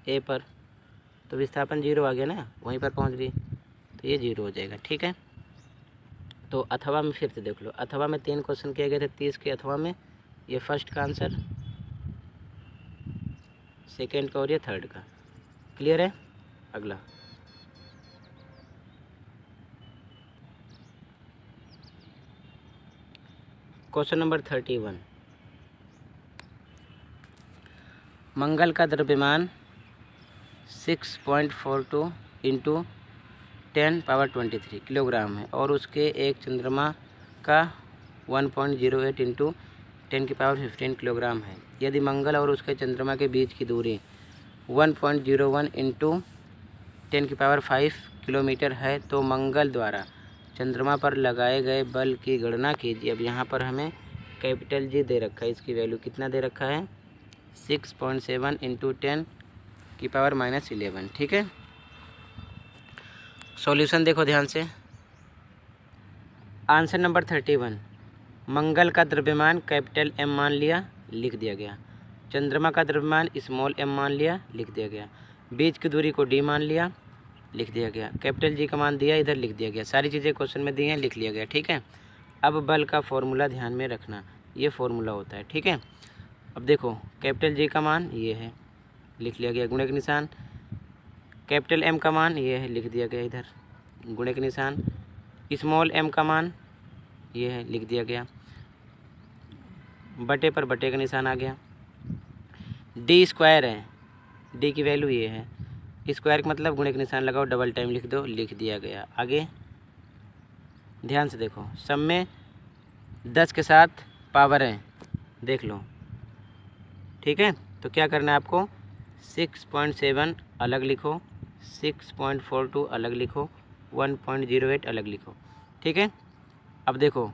ए पर, तो विस्थापन 0 आ गया ना, वहीं पर पहुँच गई, तो ये 0 हो जाएगा। ठीक है, तो अथवा में फिर से देख लो। अथवा में 3 क्वेश्चन किए गए थे 30 के अथवा में, ये फर्स्ट का आंसर, सेकेंड का और ये थर्ड का। क्लियर है? अगला क्वेश्चन नंबर 31। मंगल का द्रव्यमान 6.42 इंटू 10⁻23 किलोग्राम है और उसके एक चंद्रमा का 1.08 इंटू 10⁻15 किलोग्राम है। यदि मंगल और उसके चंद्रमा के बीच की दूरी 1.01 इंटू 10⁵ किलोमीटर है तो मंगल द्वारा चंद्रमा पर लगाए गए बल की गणना कीजिए। अब यहाँ पर हमें कैपिटल जी दे रखा है, इसकी वैल्यू कितना दे रखा है? 6.7 इंटू 10⁻11। ठीक है, सॉल्यूशन देखो ध्यान से। आंसर नंबर 31, मंगल का द्रव्यमान कैपिटल एम मान लिया, लिख दिया गया। चंद्रमा का द्रव्यमान स्मॉल एम मान लिया, लिख दिया गया। बीच की दूरी को डी मान लिया, लिख दिया गया। कैपिटल जी का मान दिया, इधर लिख दिया गया। सारी चीज़ें क्वेश्चन में दी हैं, लिख लिया गया। ठीक है, अब बल का फॉर्मूला ध्यान में रखना, ये फॉर्मूला होता है। ठीक है, अब देखो कैपिटल जी का मान ये है, लिख लिया गया, गुणे के निशान। कैपिटल एम का मान ये है, लिख दिया गया इधर, गुणे के निशान। स्मॉल एम का मान ये है, लिख दिया गया, बटे पर बटे का निशान आ गया। डी स्क्वायर है, डी की वैल्यू ये है, स्क्वायर का मतलब गुणे के निशान लगाओ, डबल टाइम लिख दो, लिख दिया गया। आगे ध्यान से देखो, सब में 10 के साथ पावर है, देख लो। ठीक है, तो क्या करना है आपको? 6.7 अलग लिखो, 6.42 अलग लिखो, 1.08 अलग लिखो। ठीक है, अब देखो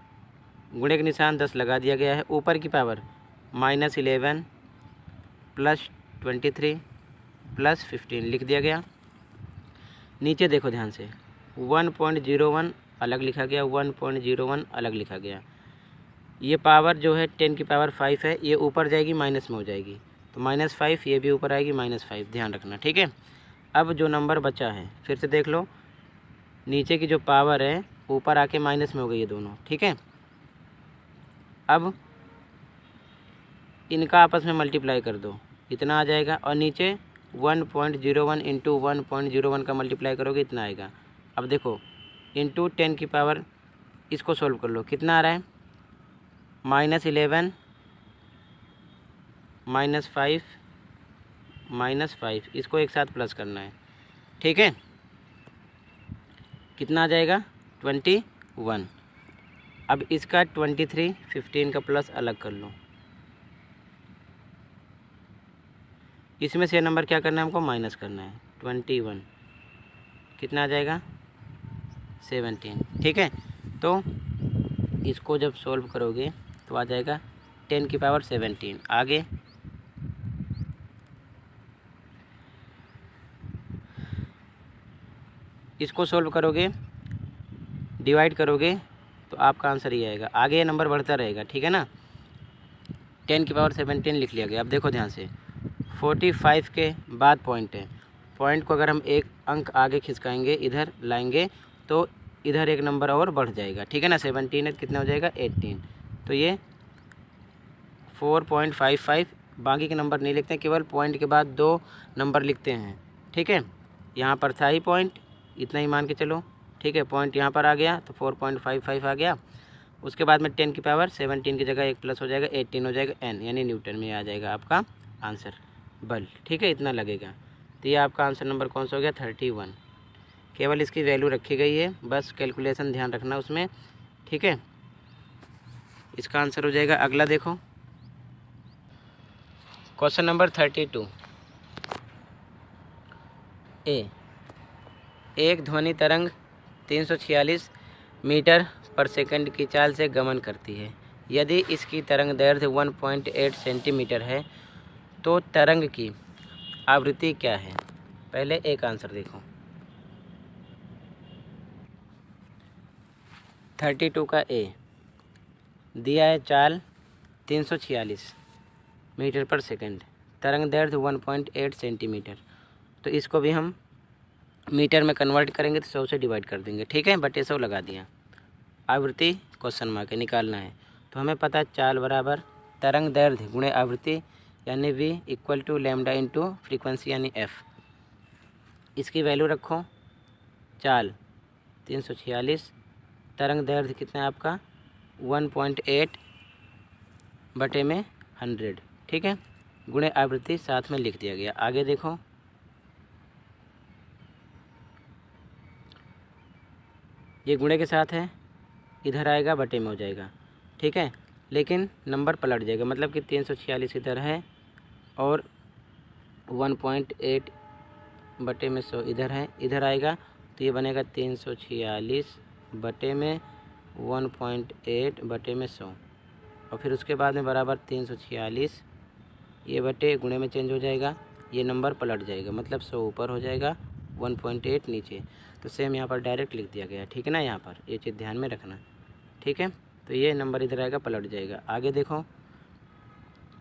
गुणे के निशान 10 लगा दिया गया है, ऊपर की पावर -11 + 23 + 15 लिख दिया गया। नीचे देखो ध्यान से, 1.01 अलग लिखा गया, 1.01 अलग लिखा गया। ये पावर जो है 10⁵ है, ये ऊपर जाएगी माइनस में हो जाएगी, तो -5, ये भी ऊपर आएगी -5, ध्यान रखना। ठीक है, अब जो नंबर बचा है फिर से देख लो, नीचे की जो पावर है ऊपर आके माइनस में हो गई ये दोनों। ठीक है, अब इनका आपस में मल्टीप्लाई कर दो, इतना आ जाएगा, और नीचे 1.01 इंटू 1.01 का मल्टीप्लाई करोगे, इतना आएगा। अब देखो इंटू 10⁻, इसको सोल्व कर लो, कितना आ रहा है? -11 -5 -5, इसको एक साथ प्लस करना है। ठीक है, कितना आ जाएगा? 21। अब इसका 23, 15 का प्लस अलग कर लो, इसमें से नंबर क्या करना है हमको? माइनस करना है। 21 कितना आ जाएगा? 17। ठीक है, तो इसको जब सॉल्व करोगे तो आ जाएगा 10⁻17। आगे इसको सॉल्व करोगे, डिवाइड करोगे, तो आपका आंसर ये आएगा। आगे ये नंबर बढ़ता रहेगा। ठीक है ना, 10⁻17 लिख लिया गया। अब देखो ध्यान से, 45 के बाद पॉइंट है, पॉइंट को अगर हम एक अंक आगे खिसकाएंगे, इधर लाएंगे, तो इधर एक नंबर और बढ़ जाएगा। ठीक है ना, 17 है, कितना हो जाएगा? 18। तो ये 4.55, बाकी के नंबर नहीं लिखते हैं, केवल पॉइंट के बाद 2 नंबर लिखते हैं। ठीक है, यहाँ पर था ही पॉइंट, इतना ही मान के चलो। ठीक है, पॉइंट यहाँ पर आ गया तो 4.55 आ गया। उसके बाद में 10⁻17 की जगह एक प्लस हो जाएगा, 18 हो जाएगा, n यानी न्यूटन में आ जाएगा आपका आंसर, बल। ठीक है, इतना लगेगा। तो ये आपका आंसर नंबर कौन सा हो गया? 31। केवल इसकी वैल्यू रखी गई है, बस कैलकुलेशन ध्यान रखना उसमें। ठीक है, इसका आंसर हो जाएगा। अगला देखो, क्वेश्चन नंबर 32 ए। एक ध्वनि तरंग 346 मीटर पर सेकंड की चाल से गमन करती है। यदि इसकी तरंग दैर्घ्य 1.8 सेंटीमीटर है तो तरंग की आवृत्ति क्या है? पहले एक आंसर देखो। 32 का ए दिया है चाल 346 मीटर पर सेकंड, तरंग दैर्ध्य 1.8 सेंटीमीटर। तो इसको भी हम मीटर में कन्वर्ट करेंगे तो 100 से डिवाइड कर देंगे, ठीक है, बटे 100 लगा दिया। आवृत्ति क्वेश्चन मार्क निकालना है। तो हमें पता है चाल बराबर तरंग दैर्ध्य गुणे आवृत्ति यानी v equal to lambda into frequency यानी f। इसकी वैल्यू रखो, चाल 346, तरंग दैर्ध्य कितना है आपका 1.8 बटे में 100, ठीक है, गुणे आवृत्ति साथ में लिख दिया गया। आगे देखो, ये गुणे के साथ है, इधर आएगा बटे में हो जाएगा, ठीक है, लेकिन नंबर पलट जाएगा, मतलब कि 346 इधर है और 1.8 बटे में 100 इधर है, इधर आएगा तो ये बनेगा 346 बटे में 1.8 बटे में 100, और फिर उसके बाद में बराबर 346, ये बटे गुणे में चेंज हो जाएगा, ये नंबर पलट जाएगा, मतलब 100 ऊपर हो जाएगा 1.8 नीचे। तो सेम यहाँ पर डायरेक्ट लिख दिया गया, ठीक है ना, यहाँ पर ये चीज़ ध्यान में रखना, ठीक है। तो ये नंबर इधर आएगा, पलट जाएगा। आगे देखो,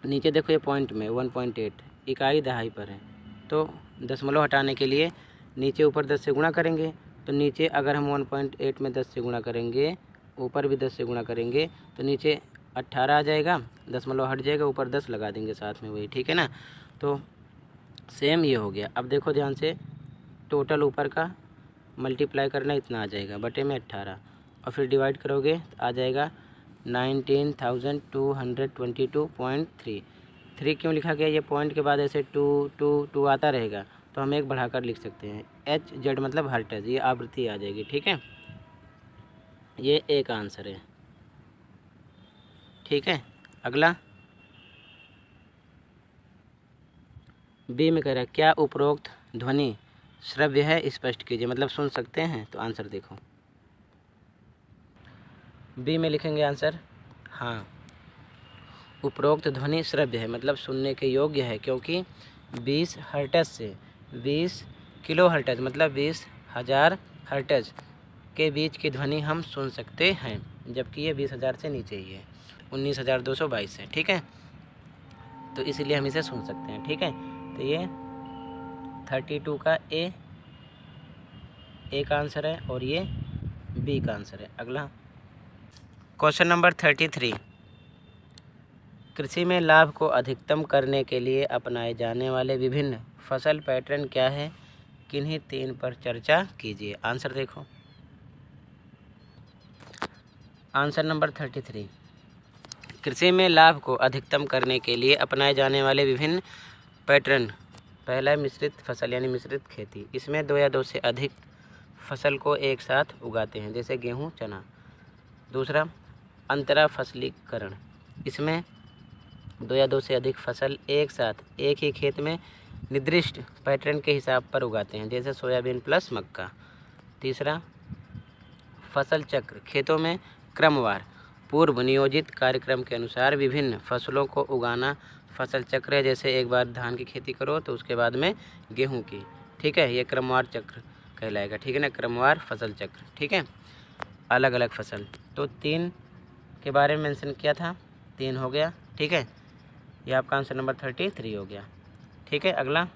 नीचे देखो, ये पॉइंट में 1.8 इकाई दहाई पर है, तो दशमलव हटाने के लिए नीचे ऊपर 10 से गुणा करेंगे। तो नीचे अगर हम 1.8 में 10 से गुणा करेंगे, ऊपर भी 10 से गुणा करेंगे, तो नीचे 18 आ जाएगा, दशमलव हट जाएगा, ऊपर 10 लगा देंगे साथ में, वही, ठीक है ना। तो सेम ये हो गया। अब देखो ध्यान से, टोटल ऊपर का मल्टीप्लाई करना इतना आ जाएगा बटे में 18, और फिर डिवाइड करोगे तो आ जाएगा 19,222.3। 3 क्यों लिखा गया, ये पॉइंट के बाद ऐसे 2 आता रहेगा, तो हम एक बढ़ाकर लिख सकते हैं, HZ मतलब हर्ट्ज, ये आवृत्ति आ जाएगी, ठीक है। ये एक आंसर है, ठीक है। अगला बी में कह रहा है क्या उपरोक्त ध्वनि श्रव्य है, स्पष्ट कीजिए, मतलब सुन सकते हैं। तो आंसर देखो, बी में लिखेंगे आंसर, हाँ, उपरोक्त ध्वनि श्रव्य है, मतलब सुनने के योग्य है, क्योंकि 20 हर्ट्ज से 20 किलो हर्ट्ज मतलब 20,000 हर्ट्ज के बीच की ध्वनि हम सुन सकते हैं, जबकि ये 20,000 से नीचे ही है, 19,222 है, ठीक है। तो इसलिए हम इसे सुन सकते हैं, ठीक है। तो ये 32 का ए एक आंसर है और ये बी का आंसर है। अगला क्वेश्चन नंबर 33, कृषि में लाभ को अधिकतम करने के लिए अपनाए जाने वाले विभिन्न फसल पैटर्न क्या है, किन्हीं 3 पर चर्चा कीजिए। आंसर देखो, आंसर नंबर 33, कृषि में लाभ को अधिकतम करने के लिए अपनाए जाने वाले विभिन्न पैटर्न। पहला है मिश्रित फसल यानी मिश्रित खेती, इसमें 2 या 2 से अधिक फसल को एक साथ उगाते हैं, जैसे गेहूं, चना। दूसरा अंतरा फसलीकरण, इसमें 2 या 2 से अधिक फसल एक साथ एक ही खेत में निर्दिष्ट पैटर्न के हिसाब पर उगाते हैं, जैसे सोयाबीन प्लस मक्का। तीसरा फसल चक्र, खेतों में क्रमवार पूर्व नियोजित कार्यक्रम के अनुसार विभिन्न फसलों को उगाना फसल चक्र है, जैसे एक बार धान की खेती करो तो उसके बाद में गेहूं की, ठीक है, ये क्रमवार चक्र कहलाएगा, ठीक है ना, क्रमवार फसल चक्र, ठीक है, अलग अलग फसल। तो 3 के बारे में मेंशन किया था, 3 हो गया, ठीक है, ये आपका आंसर नंबर 33 हो गया, ठीक है। अगला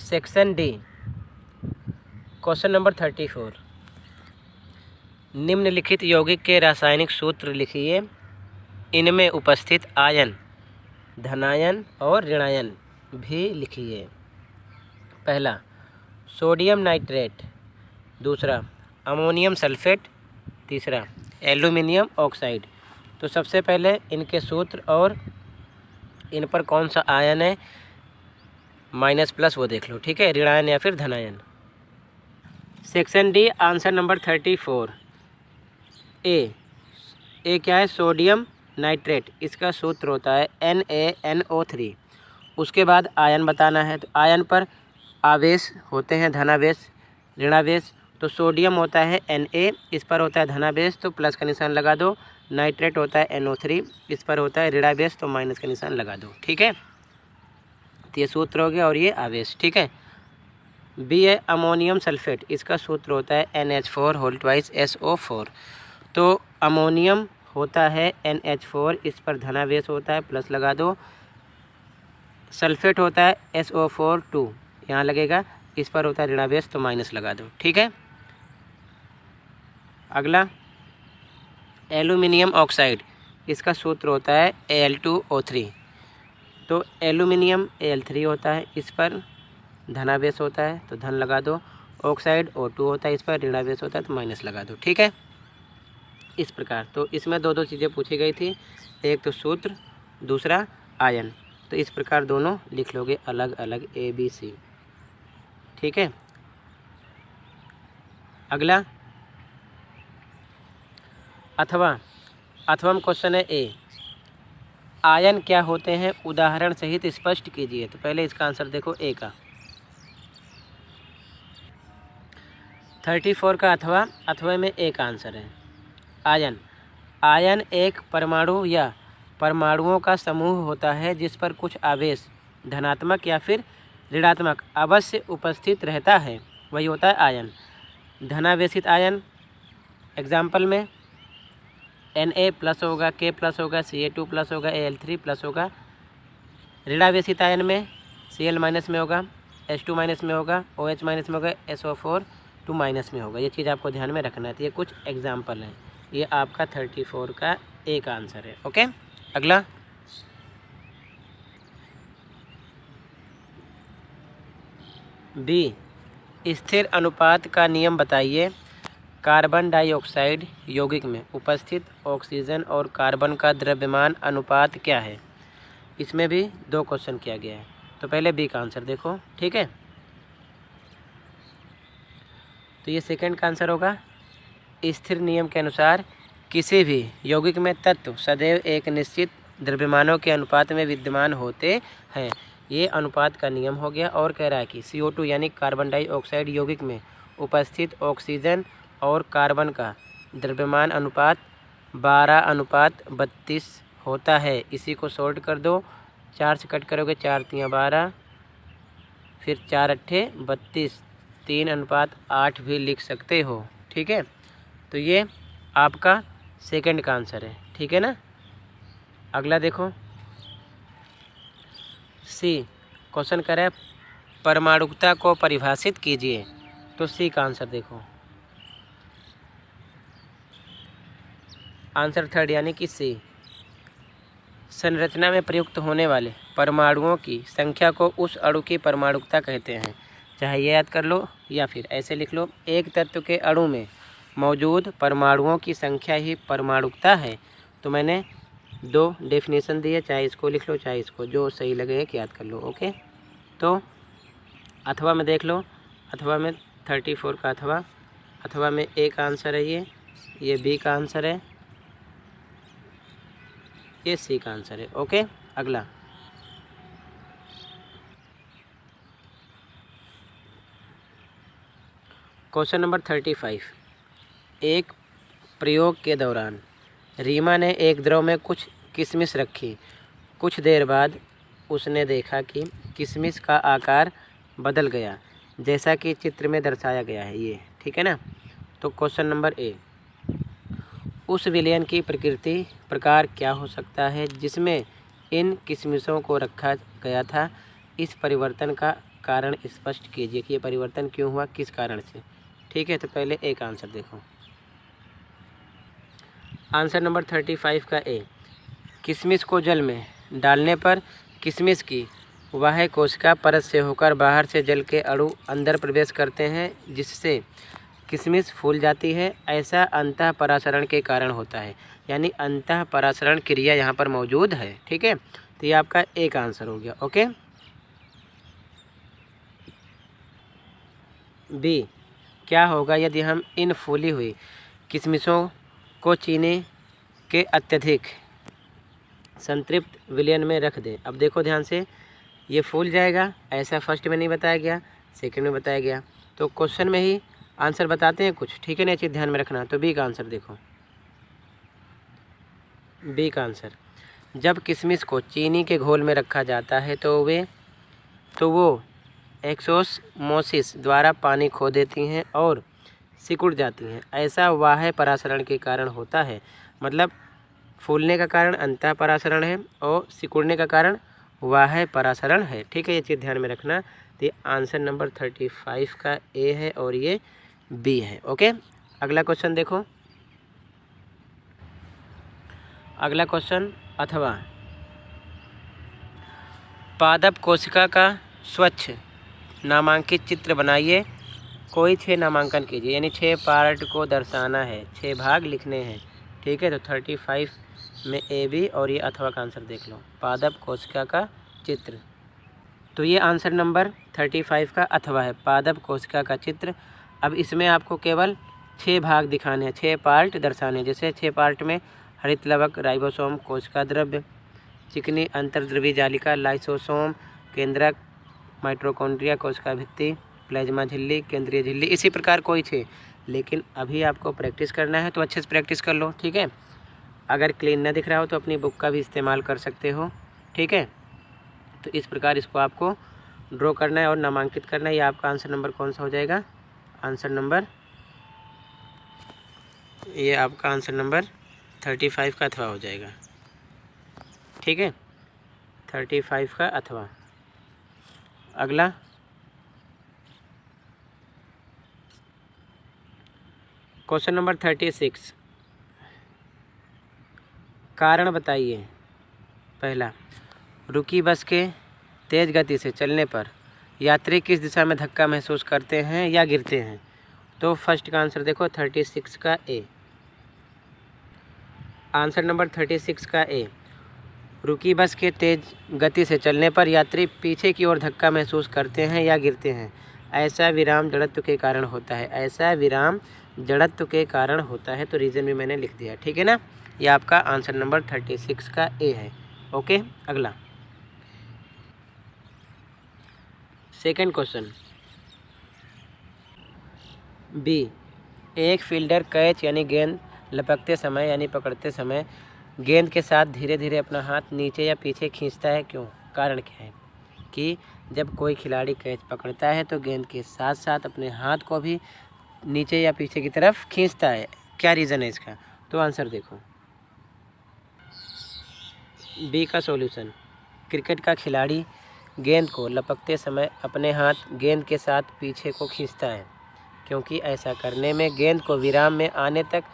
सेक्शन डी, क्वेश्चन नंबर 34, निम्नलिखित यौगिक के रासायनिक सूत्र लिखिए, इनमें उपस्थित आयन धनायन और ऋणायन भी लिखिए। पहला सोडियम नाइट्रेट, दूसरा अमोनियम सल्फेट, तीसरा एल्यूमिनियम ऑक्साइड। तो सबसे पहले इनके सूत्र और इन पर कौन सा आयन है माइनस प्लस वो देख लो, ठीक है, ऋणायन या फिर धनायन। सेक्शन डी आंसर नंबर 34, ए क्या है, सोडियम नाइट्रेट, इसका सूत्र होता है NaNO3। उसके बाद आयन बताना है, तो आयन पर आवेश होते हैं, धनावेश ऋणावेश। तो सोडियम होता है Na, इस पर होता है धनावेश तो प्लस का निशान लगा दो, नाइट्रेट होता है NO3, इस पर होता है ऋणावेश तो माइनस का निशान लगा दो, ठीक है। तो ये सूत्र हो गया और ये आवेश, ठीक है। बी है अमोनियम सल्फेट, इसका सूत्र होता है NH4 होल ट्वाइस SO4। तो अमोनियम होता है NH4, इस पर धनावेश होता है, प्लस लगा दो। सल्फेट होता है SO4 2, यहाँ लगेगा, इस पर होता है ऋणावेश तो माइनस लगा दो, ठीक है। अगला एल्यूमिनियम ऑक्साइड, इसका सूत्र होता है Al2O3। तो एल्यूमिनियम Al3 होता है, इस पर धनावेश होता है तो धन लगा दो। ऑक्साइड O2 होता है, इस पर ऋणावेश होता है तो माइनस लगा दो, ठीक है। इस प्रकार तो इसमें दो चीज़ें पूछी गई थी, एक तो सूत्र, दूसरा आयन। तो इस प्रकार दोनों लिख लोगे अलग अलग ABC, ठीक है। अगला अथवा क्वेश्चन है ए, आयन क्या होते हैं उदाहरण सहित स्पष्ट कीजिए। तो पहले इसका आंसर देखो ए का। 34 का अथवा में ए का आंसर है। आयन एक परमाणु या परमाणुओं का समूह होता है जिस पर कुछ आवेश धनात्मक या फिर ऋणात्मक अवश्य उपस्थित रहता है, वही होता है आयन। धनावेशित आयन एग्जाम्पल में Na प्लस होगा, K प्लस होगा, Ca2 प्लस होगा, Al3 प्लस होगा। ऋणावेशित आयन में Cl माइनस में होगा, H2 माइनस में होगा, OH माइनस में होगा, SO4 2 माइनस में होगा। ये चीज़ आपको ध्यान में रखना है। तो ये कुछ एग्जाम्पल हैं। ये आपका 34 का ए का आंसर है, ओके। अगला बी, स्थिर अनुपात का नियम बताइए। कार्बन डाइऑक्साइड यौगिक में उपस्थित ऑक्सीजन और कार्बन का द्रव्यमान अनुपात क्या है। इसमें भी दो क्वेश्चन किया गया है। तो पहले बी का आंसर देखो, ठीक है। तो ये सेकंड का आंसर होगा, स्थिर नियम के अनुसार किसी भी यौगिक में तत्व सदैव एक निश्चित द्रव्यमानों के अनुपात में विद्यमान होते हैं। ये अनुपात का नियम हो गया। और कह रहा है कि CO2 यानी कार्बन डाइऑक्साइड यौगिक में उपस्थित ऑक्सीजन और कार्बन का द्रव्यमान अनुपात 12:32 होता है। इसी को सॉल्ट कर दो, 4 से कट करोगे 4 × 12, फिर 4 × 8 = 32, 3:8 भी लिख सकते हो, ठीक है। तो ये आपका सेकंड का आंसर है, ठीक है ना। अगला देखो सी, क्वेश्चन कर रहा है परमाणुकता को परिभाषित कीजिए। तो सी का आंसर देखो, आंसर थर्ड यानी कि सी। संरचना में प्रयुक्त होने वाले परमाणुओं की संख्या को उस अणु की परमाणुकता कहते हैं। चाहे ये याद कर लो या फिर ऐसे लिख लो, एक तत्व के अणु में मौजूद परमाणुओं की संख्या ही परमाणुकता है। तो मैंने दो डेफिनेशन दिए, चाहे इसको लिख लो चाहे इसको, जो सही लगे कि याद कर लो, ओके। तो अथवा में देख लो, अथवा में 34 का अथवा में ए का आंसर है, ये बी का आंसर है, ये सी का आंसर है, ओके। अगला क्वेश्चन नंबर 35। एक प्रयोग के दौरान रीमा ने एक द्रव में कुछ किशमिश रखी। कुछ देर बाद उसने देखा कि किशमिश का आकार बदल गया, जैसा कि चित्र में दर्शाया गया है, ये ठीक है ना। तो क्वेश्चन नंबर ए, उस विलयन की प्रकार क्या हो सकता है जिसमें इन किशमिशों को रखा गया था। इस परिवर्तन का कारण स्पष्ट कीजिए कि ये परिवर्तन क्यों हुआ, किस कारण से, ठीक है। तो पहले ए का आंसर देखो, आंसर नंबर 35 का ए, किशमिश को जल में डालने पर किशमिश की बाह्य कोशिका परत से होकर बाहर से जल के अणु अंदर प्रवेश करते हैं, जिससे किशमिश फूल जाती है। ऐसा अंतः परासरण के कारण होता है, यानी अंतः परासरण क्रिया यहाँ पर मौजूद है, ठीक है। तो ये आपका ए का आंसर हो गया, ओके। बी, क्या होगा यदि हम इन फूली हुई किशमिशों को चीनी के अत्यधिक संतृप्त विलयन में रख दें। अब देखो ध्यान से, ये फूल जाएगा, ऐसा फर्स्ट में नहीं बताया गया, सेकंड में बताया गया। तो क्वेश्चन में ही आंसर बताते हैं कुछ, ठीक है ना, ये चीज़ ध्यान में रखना। तो बी का आंसर देखो, बी का आंसर, जब किशमिश को चीनी के घोल में रखा जाता है तो वे तो वो एक्सोस्मोसिस द्वारा पानी खो देती हैं और सिकुड़ जाती हैं। ऐसा बाह्य परासरण के कारण होता है। मतलब फूलने का कारण अंतः परासरण है और सिकुड़ने का कारण बाह्य परासरण है। ठीक है, ये चीज़ ध्यान में रखना। तो ये आंसर नंबर 35 का ए है और ये बी है। ओके, अगला क्वेश्चन देखो। अगला क्वेश्चन, अथवा पादप कोशिका का स्वच्छ नामांकित चित्र बनाइए। कोई 6 नामांकन कीजिए, यानी 6 पार्ट को दर्शाना है, 6 भाग लिखने हैं। ठीक है, तो 35 में ए बी और ये अथवा का आंसर देख लो, पादप कोशिका का चित्र। तो ये आंसर नंबर 35 का अथवा है, पादप कोशिका का चित्र। अब इसमें आपको केवल 6 भाग दिखाने हैं, 6 पार्ट दर्शाने हैं। जैसे 6 पार्ट में हरित लवक, राइबोसोम, कोशिका द्रव्य, चिकनी अंतर्द्रव्यी जालिका, लाइसोसोम, केंद्रक, माइटोकॉन्ड्रिया, कोशिका भित्ति, प्लाज्मा झिल्ली, केंद्रीय झिल्ली, इसी प्रकार कोई 6। लेकिन अभी आपको प्रैक्टिस करना है तो अच्छे से प्रैक्टिस कर लो। ठीक है, अगर क्लीन ना दिख रहा हो तो अपनी बुक का भी इस्तेमाल कर सकते हो। ठीक है, तो इस प्रकार इसको आपको ड्रॉ करना है और नामांकित करना है। ये आपका आंसर नंबर कौन सा हो जाएगा? आंसर नंबर, ये आपका आंसर नंबर 35 का अथवा हो जाएगा। ठीक है, 35 का अथवा। अगला, क्वेश्चन नंबर 36, कारण बताइए। पहला, रुकी बस के तेज़ गति से चलने पर यात्री किस दिशा में धक्का महसूस करते हैं या गिरते हैं? तो फर्स्ट का आंसर देखो, 36 का ए। आंसर नंबर 36 का ए, रुकी बस के तेज़ गति से चलने पर यात्री पीछे की ओर धक्का महसूस करते हैं या गिरते हैं। ऐसा विराम जड़त्व के कारण होता है। ऐसा विराम जड़त्व के कारण होता है। तो रीज़न भी मैंने लिख दिया। ठीक है ना, ये आपका आंसर नंबर 36 का ए है। ओके, अगला सेकंड क्वेश्चन, बी, एक फील्डर कैच यानी गेंद लपकते समय यानी पकड़ते समय गेंद के साथ धीरे धीरे अपना हाथ नीचे या पीछे खींचता है, क्यों? कारण क्या है कि जब कोई खिलाड़ी कैच पकड़ता है तो गेंद के साथ साथ अपने हाथ को भी नीचे या पीछे की तरफ खींचता है। क्या रीज़न है इसका? तो आंसर देखो, बी का सॉल्यूशन, क्रिकेट का खिलाड़ी गेंद को लपकते समय अपने हाथ गेंद के साथ पीछे को खींचता है, क्योंकि ऐसा करने में गेंद को विराम में आने तक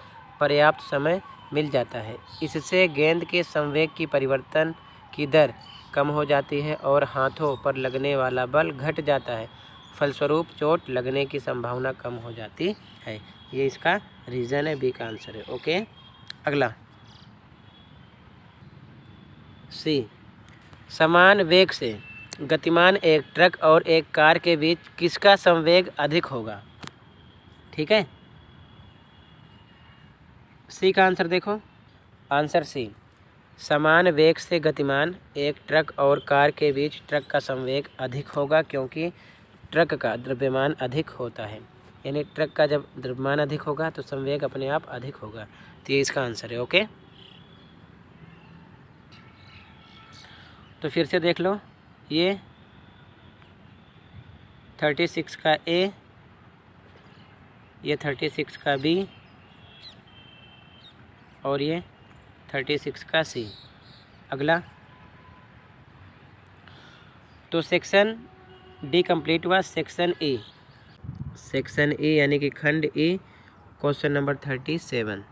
पर्याप्त समय मिल जाता है। इससे गेंद के संवेग की परिवर्तन की दर कम हो जाती है और हाथों पर लगने वाला बल घट जाता है। फलस्वरूप चोट लगने की संभावना कम हो जाती है। ये इसका रीज़न है, बी का आंसर है। ओके, अगला सी, समान वेग से गतिमान एक ट्रक और एक कार के बीच किसका संवेग अधिक होगा? ठीक है, सी का आंसर देखो, आंसर सी, समान वेग से गतिमान एक ट्रक और कार के बीच ट्रक का संवेग अधिक होगा, क्योंकि ट्रक का द्रव्यमान अधिक होता है। यानी ट्रक का जब द्रव्यमान अधिक होगा तो संवेग अपने आप अधिक होगा। तो ये इसका आंसर है। ओके, तो फिर से देख लो, ये 36 का ए, ये 36 का बी और ये 36 का सी। अगला, तो सेक्शन डी कंप्लीट हुआ। सेक्शन ई, सेक्शन ई यानी कि खंड ई, क्वेश्चन नंबर 37,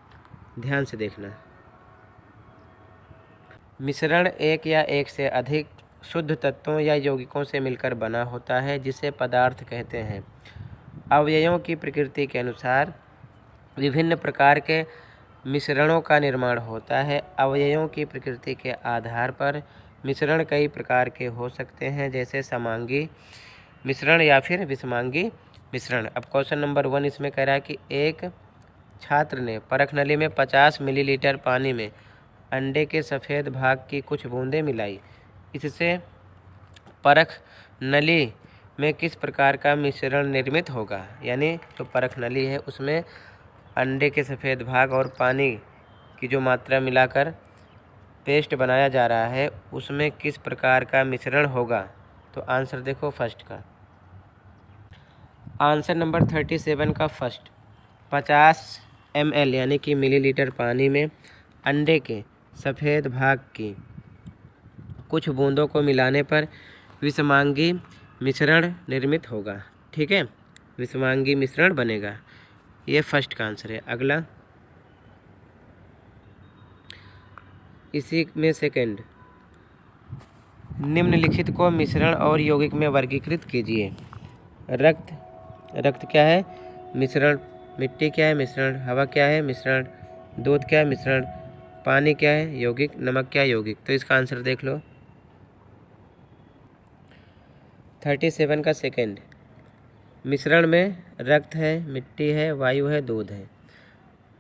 ध्यान से देखना। मिश्रण एक या एक से अधिक शुद्ध तत्वों या यौगिकों से मिलकर बना होता है, जिसे पदार्थ कहते हैं। अवयवों की प्रकृति के अनुसार विभिन्न प्रकार के मिश्रणों का निर्माण होता है। अवयवों की प्रकृति के आधार पर मिश्रण कई प्रकार के हो सकते हैं, जैसे समांगी मिश्रण या फिर विषमांगी मिश्रण। अब क्वेश्चन नंबर 1 इसमें कह रहा है कि एक छात्र ने परख नली में 50 मिलीलीटर पानी में अंडे के सफ़ेद भाग की कुछ बूंदें मिलाई। इससे परख नली में किस प्रकार का मिश्रण निर्मित होगा? यानी जो परख नली है उसमें अंडे के सफ़ेद भाग और पानी की जो मात्रा मिलाकर पेस्ट बनाया जा रहा है, उसमें किस प्रकार का मिश्रण होगा? तो आंसर देखो फर्स्ट का। आंसर नंबर 37 का फर्स्ट, 50 ml यानी कि मिलीलीटर पानी में अंडे के सफ़ेद भाग की कुछ बूंदों को मिलाने पर विषमांगी मिश्रण निर्मित होगा। ठीक है, विषमांगी मिश्रण बनेगा। ये फर्स्ट का आंसर है। अगला इसी में सेकंड, निम्नलिखित को मिश्रण और यौगिक में वर्गीकृत कीजिए। रक्त क्या है? मिश्रण। मिट्टी क्या है? मिश्रण। हवा क्या है? मिश्रण। दूध क्या है? मिश्रण। पानी क्या है? यौगिक। नमक क्या है? यौगिक। तो इसका आंसर देख लो। 37 का सेकंड, मिश्रण में रक्त है, मिट्टी है, वायु है, दूध है।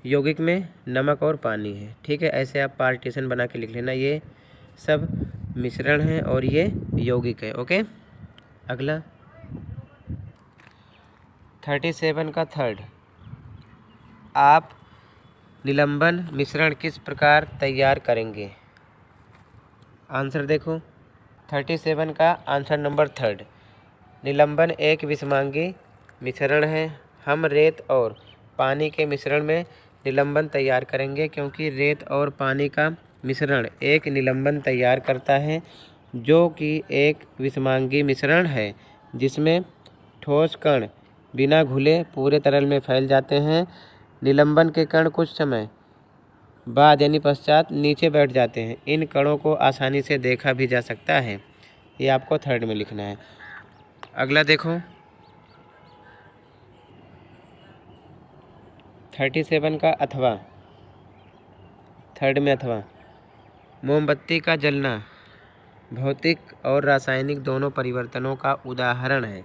यौगिक में नमक और पानी है। ठीक है, ऐसे आप पार्टीशन बना के लिख लेना। ये सब मिश्रण है और ये यौगिक है। ओके, अगला 37 का थर्ड, आप निलंबन मिश्रण किस प्रकार तैयार करेंगे? आंसर देखो। 37 का आंसर नंबर थर्ड, निलंबन एक विषमांगी मिश्रण है। हम रेत और पानी के मिश्रण में निलंबन तैयार करेंगे, क्योंकि रेत और पानी का मिश्रण एक निलंबन तैयार करता है, जो कि एक विषमांगी मिश्रण है जिसमें ठोस कण बिना घुले पूरे तरल में फैल जाते हैं। निलंबन के कण कुछ समय बाद यानी पश्चात नीचे बैठ जाते हैं। इन कणों को आसानी से देखा भी जा सकता है। ये आपको थर्ड में लिखना है। अगला देखो 37 का अथवा, थर्ड में अथवा, मोमबत्ती का जलना भौतिक और रासायनिक दोनों परिवर्तनों का उदाहरण है।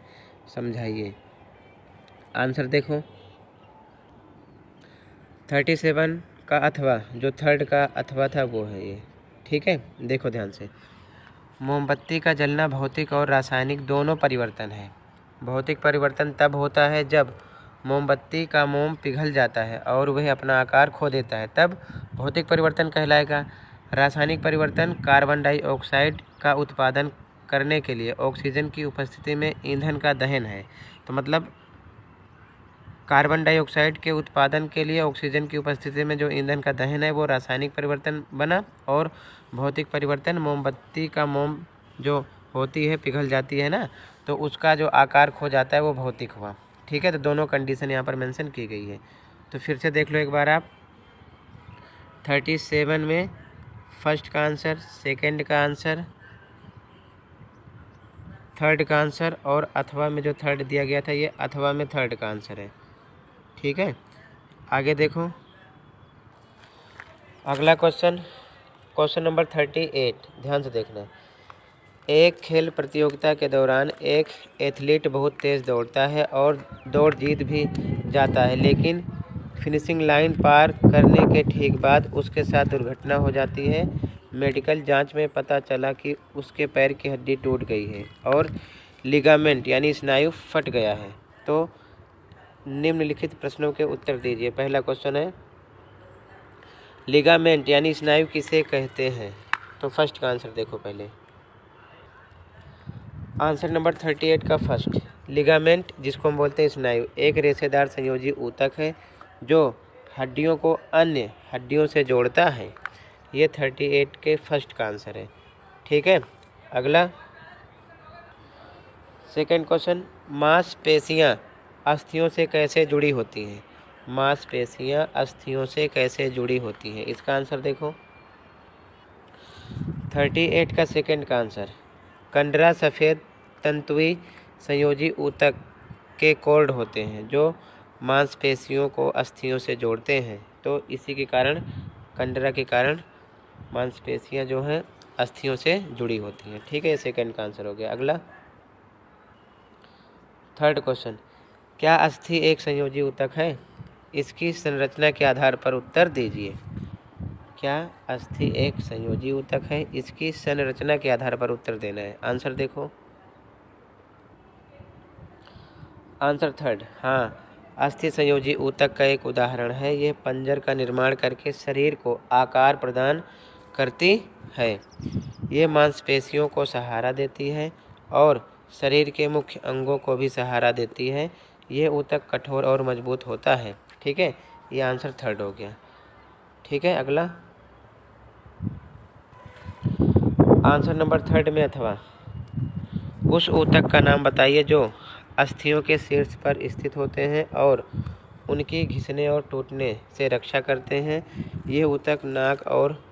समझाइए। आंसर देखो। 37 का अथवा, जो थर्ड का अथवा था वो है ये। ठीक है, देखो ध्यान से। मोमबत्ती का जलना भौतिक और रासायनिक दोनों परिवर्तन है। भौतिक परिवर्तन तब होता है जब मोमबत्ती का मोम पिघल जाता है और वह अपना आकार खो देता है, तब भौतिक परिवर्तन कहलाएगा। रासायनिक परिवर्तन कार्बन डाइऑक्साइड का उत्पादन करने के लिए ऑक्सीजन की उपस्थिति में ईंधन का दहन है। तो मतलब कार्बन डाइऑक्साइड के उत्पादन के लिए ऑक्सीजन की उपस्थिति में जो ईंधन का दहन है वो रासायनिक परिवर्तन बना। और भौतिक परिवर्तन, मोमबत्ती का मोम जो होती है पिघल जाती है ना, तो उसका जो आकार खो जाता है वो भौतिक हुआ। ठीक है, तो दोनों कंडीशन यहाँ पर मेंशन की गई है। तो फिर से देख लो एक बार आप। 37 में फर्स्ट का आंसर, सेकंड का आंसर, थर्ड का आंसर, और अथवा में जो थर्ड दिया गया था ये अथवा में थर्ड का आंसर है। ठीक है, आगे देखो अगला क्वेश्चन, क्वेश्चन नंबर 38। ध्यान से देखना। एक खेल प्रतियोगिता के दौरान एक एथलीट बहुत तेज़ दौड़ता है और दौड़ जीत भी जाता है, लेकिन फिनिशिंग लाइन पार करने के ठीक बाद उसके साथ दुर्घटना हो जाती है। मेडिकल जांच में पता चला कि उसके पैर की हड्डी टूट गई है और लिगामेंट यानी स्नायु फट गया है। तो निम्नलिखित प्रश्नों के उत्तर दीजिए। पहला क्वेश्चन है, लिगामेंट यानी स्नायु किसे कहते हैं? तो फर्स्ट का आंसर देखो पहले। आंसर नंबर 38 का फर्स्ट, लिगामेंट जिसको हम बोलते हैं स्नायु, एक रेशेदार संयोजी ऊतक है जो हड्डियों को अन्य हड्डियों से जोड़ता है। ये 38 के फर्स्ट का आंसर है। ठीक है, अगला सेकंड क्वेश्चन, मांसपेशियां अस्थियों से कैसे जुड़ी होती हैं? मांसपेशियां अस्थियों से कैसे जुड़ी होती हैं? इसका आंसर देखो। 38 का सेकंड का आंसर, कंडरा सफ़ेद तंतुई संयोजी ऊतक के कॉर्ड होते हैं जो मांसपेशियों को अस्थियों से जोड़ते हैं। तो इसी के कारण, कंडरा के कारण मांसपेशियां जो हैं अस्थियों से जुड़ी होती हैं। ठीक है, सेकंड का आंसर हो गया। अगला थर्ड क्वेश्चन, क्या अस्थि एक संयोजी ऊतक है? इसकी संरचना के आधार पर उत्तर दीजिए। क्या अस्थि एक संयोजी ऊतक है? इसकी संरचना के आधार पर उत्तर देना है। आंसर देखो। आंसर थर्ड, हाँ, अस्थि संयोजी ऊतक का एक उदाहरण है। यह पंजर का निर्माण करके शरीर को आकार प्रदान करती है। ये मांसपेशियों को सहारा देती है और शरीर के मुख्य अंगों को भी सहारा देती है। ये ऊतक कठोर और मजबूत होता है। ठीक है, ये आंसर थर्ड हो गया। ठीक है, अगला आंसर नंबर थर्ड में अथवा उस ऊतक का नाम बताइए जो अस्थियों के शीर्ष पर स्थित होते हैं और उनकी घिसने और टूटने से रक्षा करते हैं। ये ऊतक नाक और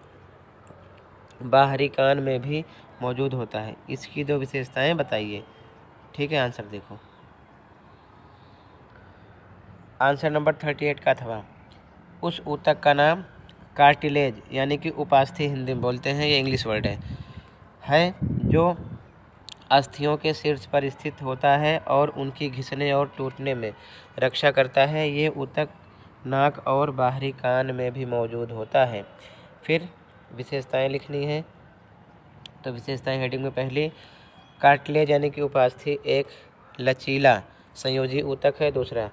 बाहरी कान में भी मौजूद होता है। इसकी दो विशेषताएं बताइए। ठीक है, आंसर देखो। आंसर नंबर 38 का अथवा उस ऊतक का नाम कार्टिलेज यानी कि उपास्थि हिंदी में बोलते हैं, ये इंग्लिश वर्ड है जो अस्थियों के शीर्ष पर स्थित होता है और उनकी घिसने और टूटने में रक्षा करता है। ये ऊतक नाक और बाहरी कान में भी मौजूद होता है। फिर विशेषताएं लिखनी है, तो विशेषताएं हेडिंग में पहली, कार्टिलेज यानी कि उपास्थि एक लचीला संयोजी ऊतक है। दूसरा,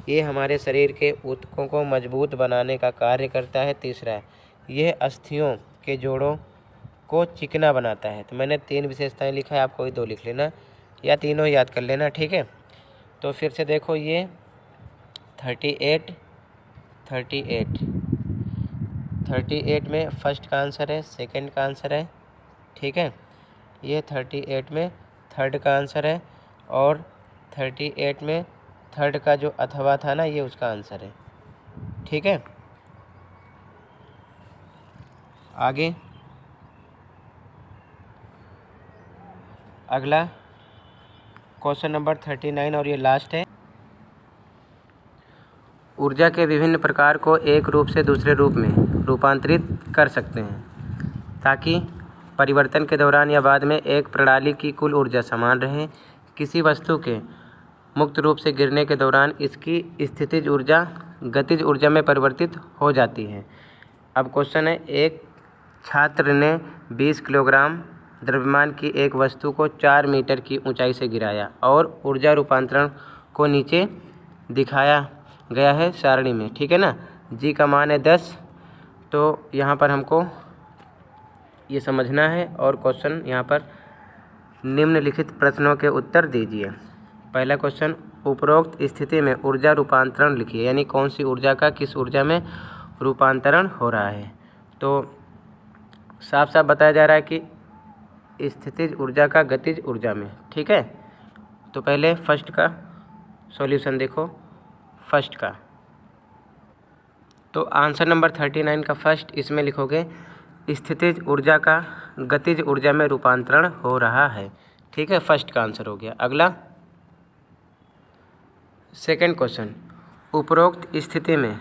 ये हमारे शरीर के ऊतकों को मजबूत बनाने का कार्य करता है। तीसरा, यह अस्थियों के जोड़ों को चिकना बनाता है। तो मैंने 3 विशेषताएं लिखा है, आप कोई 2 लिख लेना या तीनों याद कर लेना। ठीक है, तो फिर से देखो, ये 38 में फर्स्ट का आंसर है, सेकंड का आंसर है। ठीक है, ये 38 में थर्ड का आंसर है और 38 में थर्ड का जो अथवा था ना, ये उसका आंसर है। ठीक है, आगे अगला क्वेश्चन नंबर 39 और ये लास्ट है। ऊर्जा के विभिन्न प्रकार को एक रूप से दूसरे रूप में रूपांतरित कर सकते हैं ताकि परिवर्तन के दौरान या बाद में एक प्रणाली की कुल ऊर्जा समान रहे। किसी वस्तु के मुक्त रूप से गिरने के दौरान इसकी स्थितिज ऊर्जा गतिज ऊर्जा में परिवर्तित हो जाती है। अब क्वेश्चन है, एक छात्र ने 20 किलोग्राम द्रव्यमान की एक वस्तु को 4 मीटर की ऊंचाई से गिराया और ऊर्जा रूपांतरण को नीचे दिखाया गया है सारणी में। ठीक है ना, जी का मान है 10। तो यहाँ पर हमको ये समझना है और क्वेश्चन यहाँ पर निम्नलिखित प्रश्नों के उत्तर दीजिए। पहला क्वेश्चन, उपरोक्त स्थिति में ऊर्जा रूपांतरण लिखिए, यानी कौन सी ऊर्जा का किस ऊर्जा में रूपांतरण हो रहा है। तो साफ साफ बताया जा रहा है कि स्थितिज ऊर्जा का गतिज ऊर्जा में। ठीक है, तो पहले फर्स्ट का सॉल्यूशन देखो, फर्स्ट का तो आंसर नंबर 39 का फर्स्ट, इसमें लिखोगे स्थितिज ऊर्जा का गतिज ऊर्जा में रूपांतरण हो रहा है। ठीक है, फर्स्ट का आंसर हो गया। अगला सेकंड क्वेश्चन, उपरोक्त स्थिति में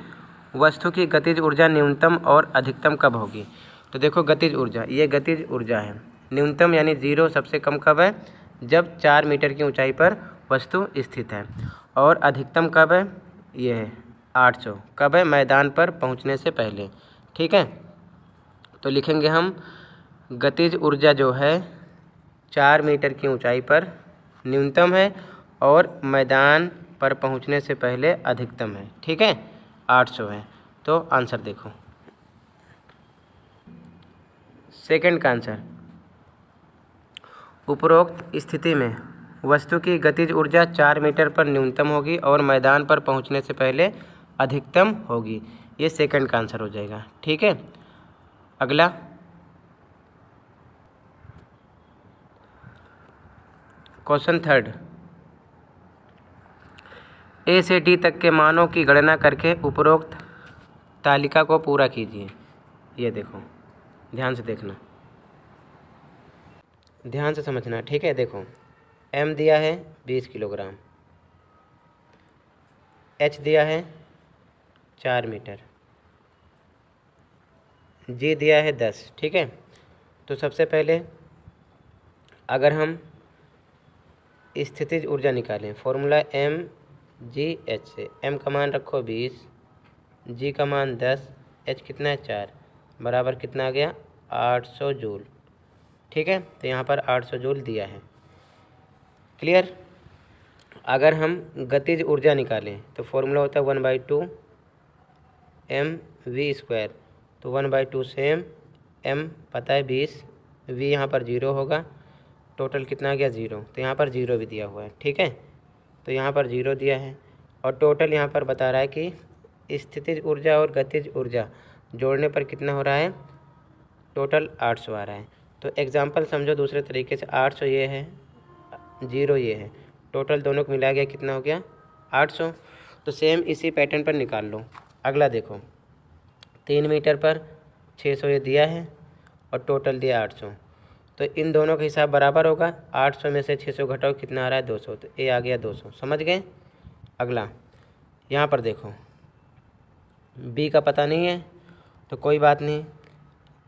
वस्तु की गतिज ऊर्जा न्यूनतम और अधिकतम कब होगी। तो देखो, गतिज ऊर्जा, ये गतिज ऊर्जा है। न्यूनतम यानी 0 सबसे कम कब है, जब 4 मीटर की ऊंचाई पर वस्तु स्थित है। और अधिकतम कब है, ये है 800, कब है, मैदान पर पहुंचने से पहले। ठीक है, तो लिखेंगे हम गतिज ऊर्जा जो है 4 मीटर की ऊंचाई पर न्यूनतम है और मैदान पर पहुंचने से पहले अधिकतम है। ठीक है, 800 है। तो आंसर देखो, सेकंड का आंसर, उपरोक्त स्थिति में वस्तु की गतिज ऊर्जा 4 मीटर पर न्यूनतम होगी और मैदान पर पहुंचने से पहले अधिकतम होगी। ये सेकंड का आंसर हो जाएगा। ठीक है, अगला क्वेश्चन थर्ड, ए से डी तक के मानों की गणना करके उपरोक्त तालिका को पूरा कीजिए। ये देखो, ध्यान से देखना, ध्यान से समझना। ठीक है, देखो, एम दिया है 20 किलोग्राम, एच दिया है 4 मीटर, जी दिया है 10। ठीक है, तो सबसे पहले अगर हम स्थितिज ऊर्जा निकालें, फॉर्मूला एम जी एच से, एम का मान रखो 20, जी का मान 10, एच कितना है 4, बराबर कितना आ गया 800 जूल। ठीक है, तो यहाँ पर 800 जूल दिया है। क्लियर। अगर हम गतिज ऊर्जा निकालें तो फॉर्मूला होता है 1/2 एम वी स्क्वायर, तो 1/2 सेम, एम पता है 20, वी यहाँ पर 0 होगा टोटल कितना आ गया 0, तो यहाँ पर 0 भी दिया हुआ है। ठीक है, तो यहाँ पर 0 दिया है और टोटल यहाँ पर बता रहा है कि स्थितिज ऊर्जा और गतिज ऊर्जा जोड़ने पर कितना हो रहा है, टोटल 800 आ रहा है। तो एग्जांपल समझो दूसरे तरीके से, 800 ये है, 0 ये है, टोटल दोनों को मिला गया कितना हो गया 800। तो सेम इसी पैटर्न पर निकाल लो। अगला देखो, 3 मीटर पर 600 ये दिया है और टोटल दिया 800, तो इन दोनों का हिसाब बराबर होगा। 800 में से 600 घटाओ कितना आ रहा है 200, तो ये आ गया 200। समझ गए। अगला यहाँ पर देखो, बी का पता नहीं है तो कोई बात नहीं,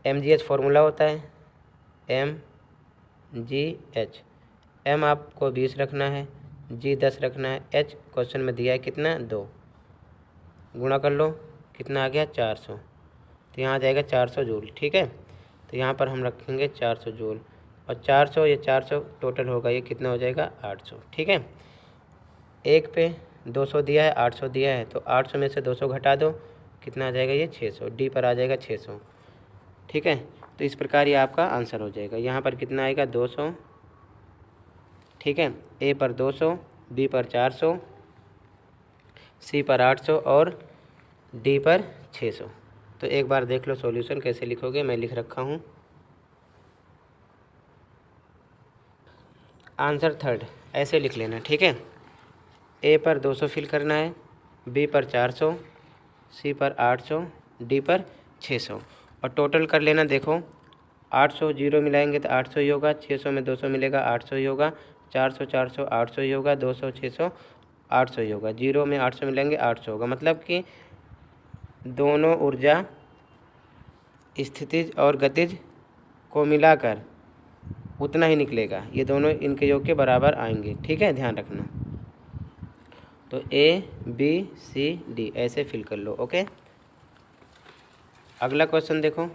MGH फॉर्मूला होता है, MGH। M आपको 20 रखना है, G 10 रखना है, H क्वेश्चन में दिया है कितना 2, गुणा कर लो कितना आ गया 400, तो यहाँ आ जाएगा 400 जूल। ठीक है, तो यहाँ पर हम रखेंगे 400 जूल और 400 ये 400 टोटल होगा, ये कितना हो जाएगा 800। ठीक है, एक पे 200 दिया है, 800 दिया है, तो 800 में से 200 घटा दो कितना आ जाएगा ये 600, डी पर आ जाएगा 600। ठीक है, तो इस प्रकार ये आपका आंसर हो जाएगा। यहाँ पर कितना आएगा 200। ठीक है, ए पर 200, बी पर 400, सी पर 800 और डी पर 600। तो एक बार देख लो सॉल्यूशन कैसे लिखोगे, मैं लिख रखा हूँ। आंसर थर्ड ऐसे लिख लेना। ठीक है, ए पर 200 फिल करना है, बी पर 400, सी पर 800, डी पर 600 और टोटल कर लेना। देखो 800 0 मिलाएंगे तो 800 ही होगा, 600 में 200 मिलेगा 800 ही होगा, 400 400 800 ही होगा, 200 600 800 ही होगा, 0 में 800 मिलेंगे 800 होगा। मतलब कि दोनों ऊर्जा स्थितिज और गतिज को मिलाकर उतना ही निकलेगा, ये दोनों इनके योग के बराबर आएंगे। ठीक है, ध्यान रखना। तो A B C D ऐसे फिल कर लो। ओके, अगला क्वेश्चन देखो,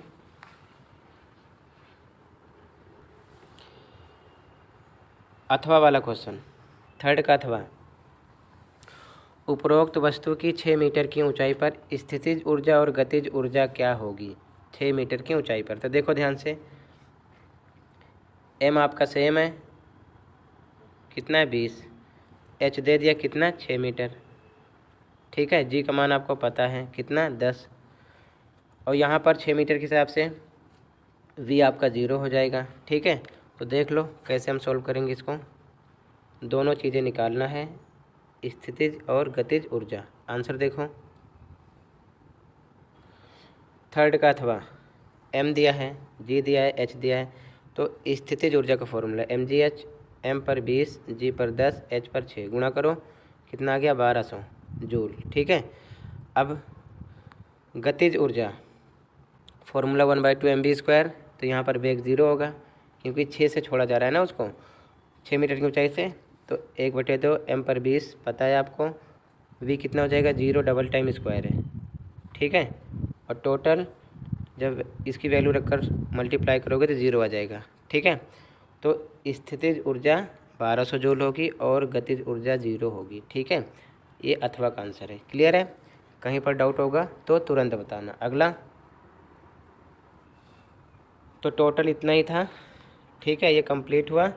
अथवा वाला क्वेश्चन, थर्ड का अथवा। उपरोक्त वस्तु की 6 मीटर की ऊंचाई पर स्थितिज ऊर्जा और गतिज ऊर्जा क्या होगी 6 मीटर की ऊंचाई पर। तो देखो ध्यान से, M आपका सेम है, कितना है 20, H दे दिया कितना 6 मीटर। ठीक है, G का मान आपको पता है कितना 10, और यहाँ पर 6 मीटर के हिसाब से V आपका 0 हो जाएगा। ठीक है, तो देख लो कैसे हम सॉल्व करेंगे इसको। दोनों चीज़ें निकालना है, स्थितिज और गतिज ऊर्जा। आंसर देखो, थर्ड का अथवा M दिया है, G दिया है, H दिया है, तो स्थितिज ऊर्जा का फॉर्मूला MGH, M पर 20, G पर 10, H पर 6, गुणा करो कितना आ गया 1200 जूल। ठीक है, अब गतिज ऊर्जा फॉर्मूला 1/2 mv², तो यहाँ पर वेग 0 होगा क्योंकि 6 से छोड़ा जा रहा है ना उसको, 6 मीटर की ऊंचाई से, तो 1/2 M पर 20 पता है आपको, v कितना हो जाएगा 0 डबल टाइम स्क्वायर है। ठीक है, और टोटल जब इसकी वैल्यू रखकर मल्टीप्लाई करोगे तो 0 आ जाएगा। ठीक है, तो स्थितिज ऊर्जा 1200 जूल होगी और गतिज ऊर्जा 0 होगी। ठीक है, ये अथवा का आंसर है। क्लियर है, कहीं पर डाउट होगा तो तुरंत बताना। अगला, तो टोटल इतना ही था। ठीक है, ये कंप्लीट हुआ।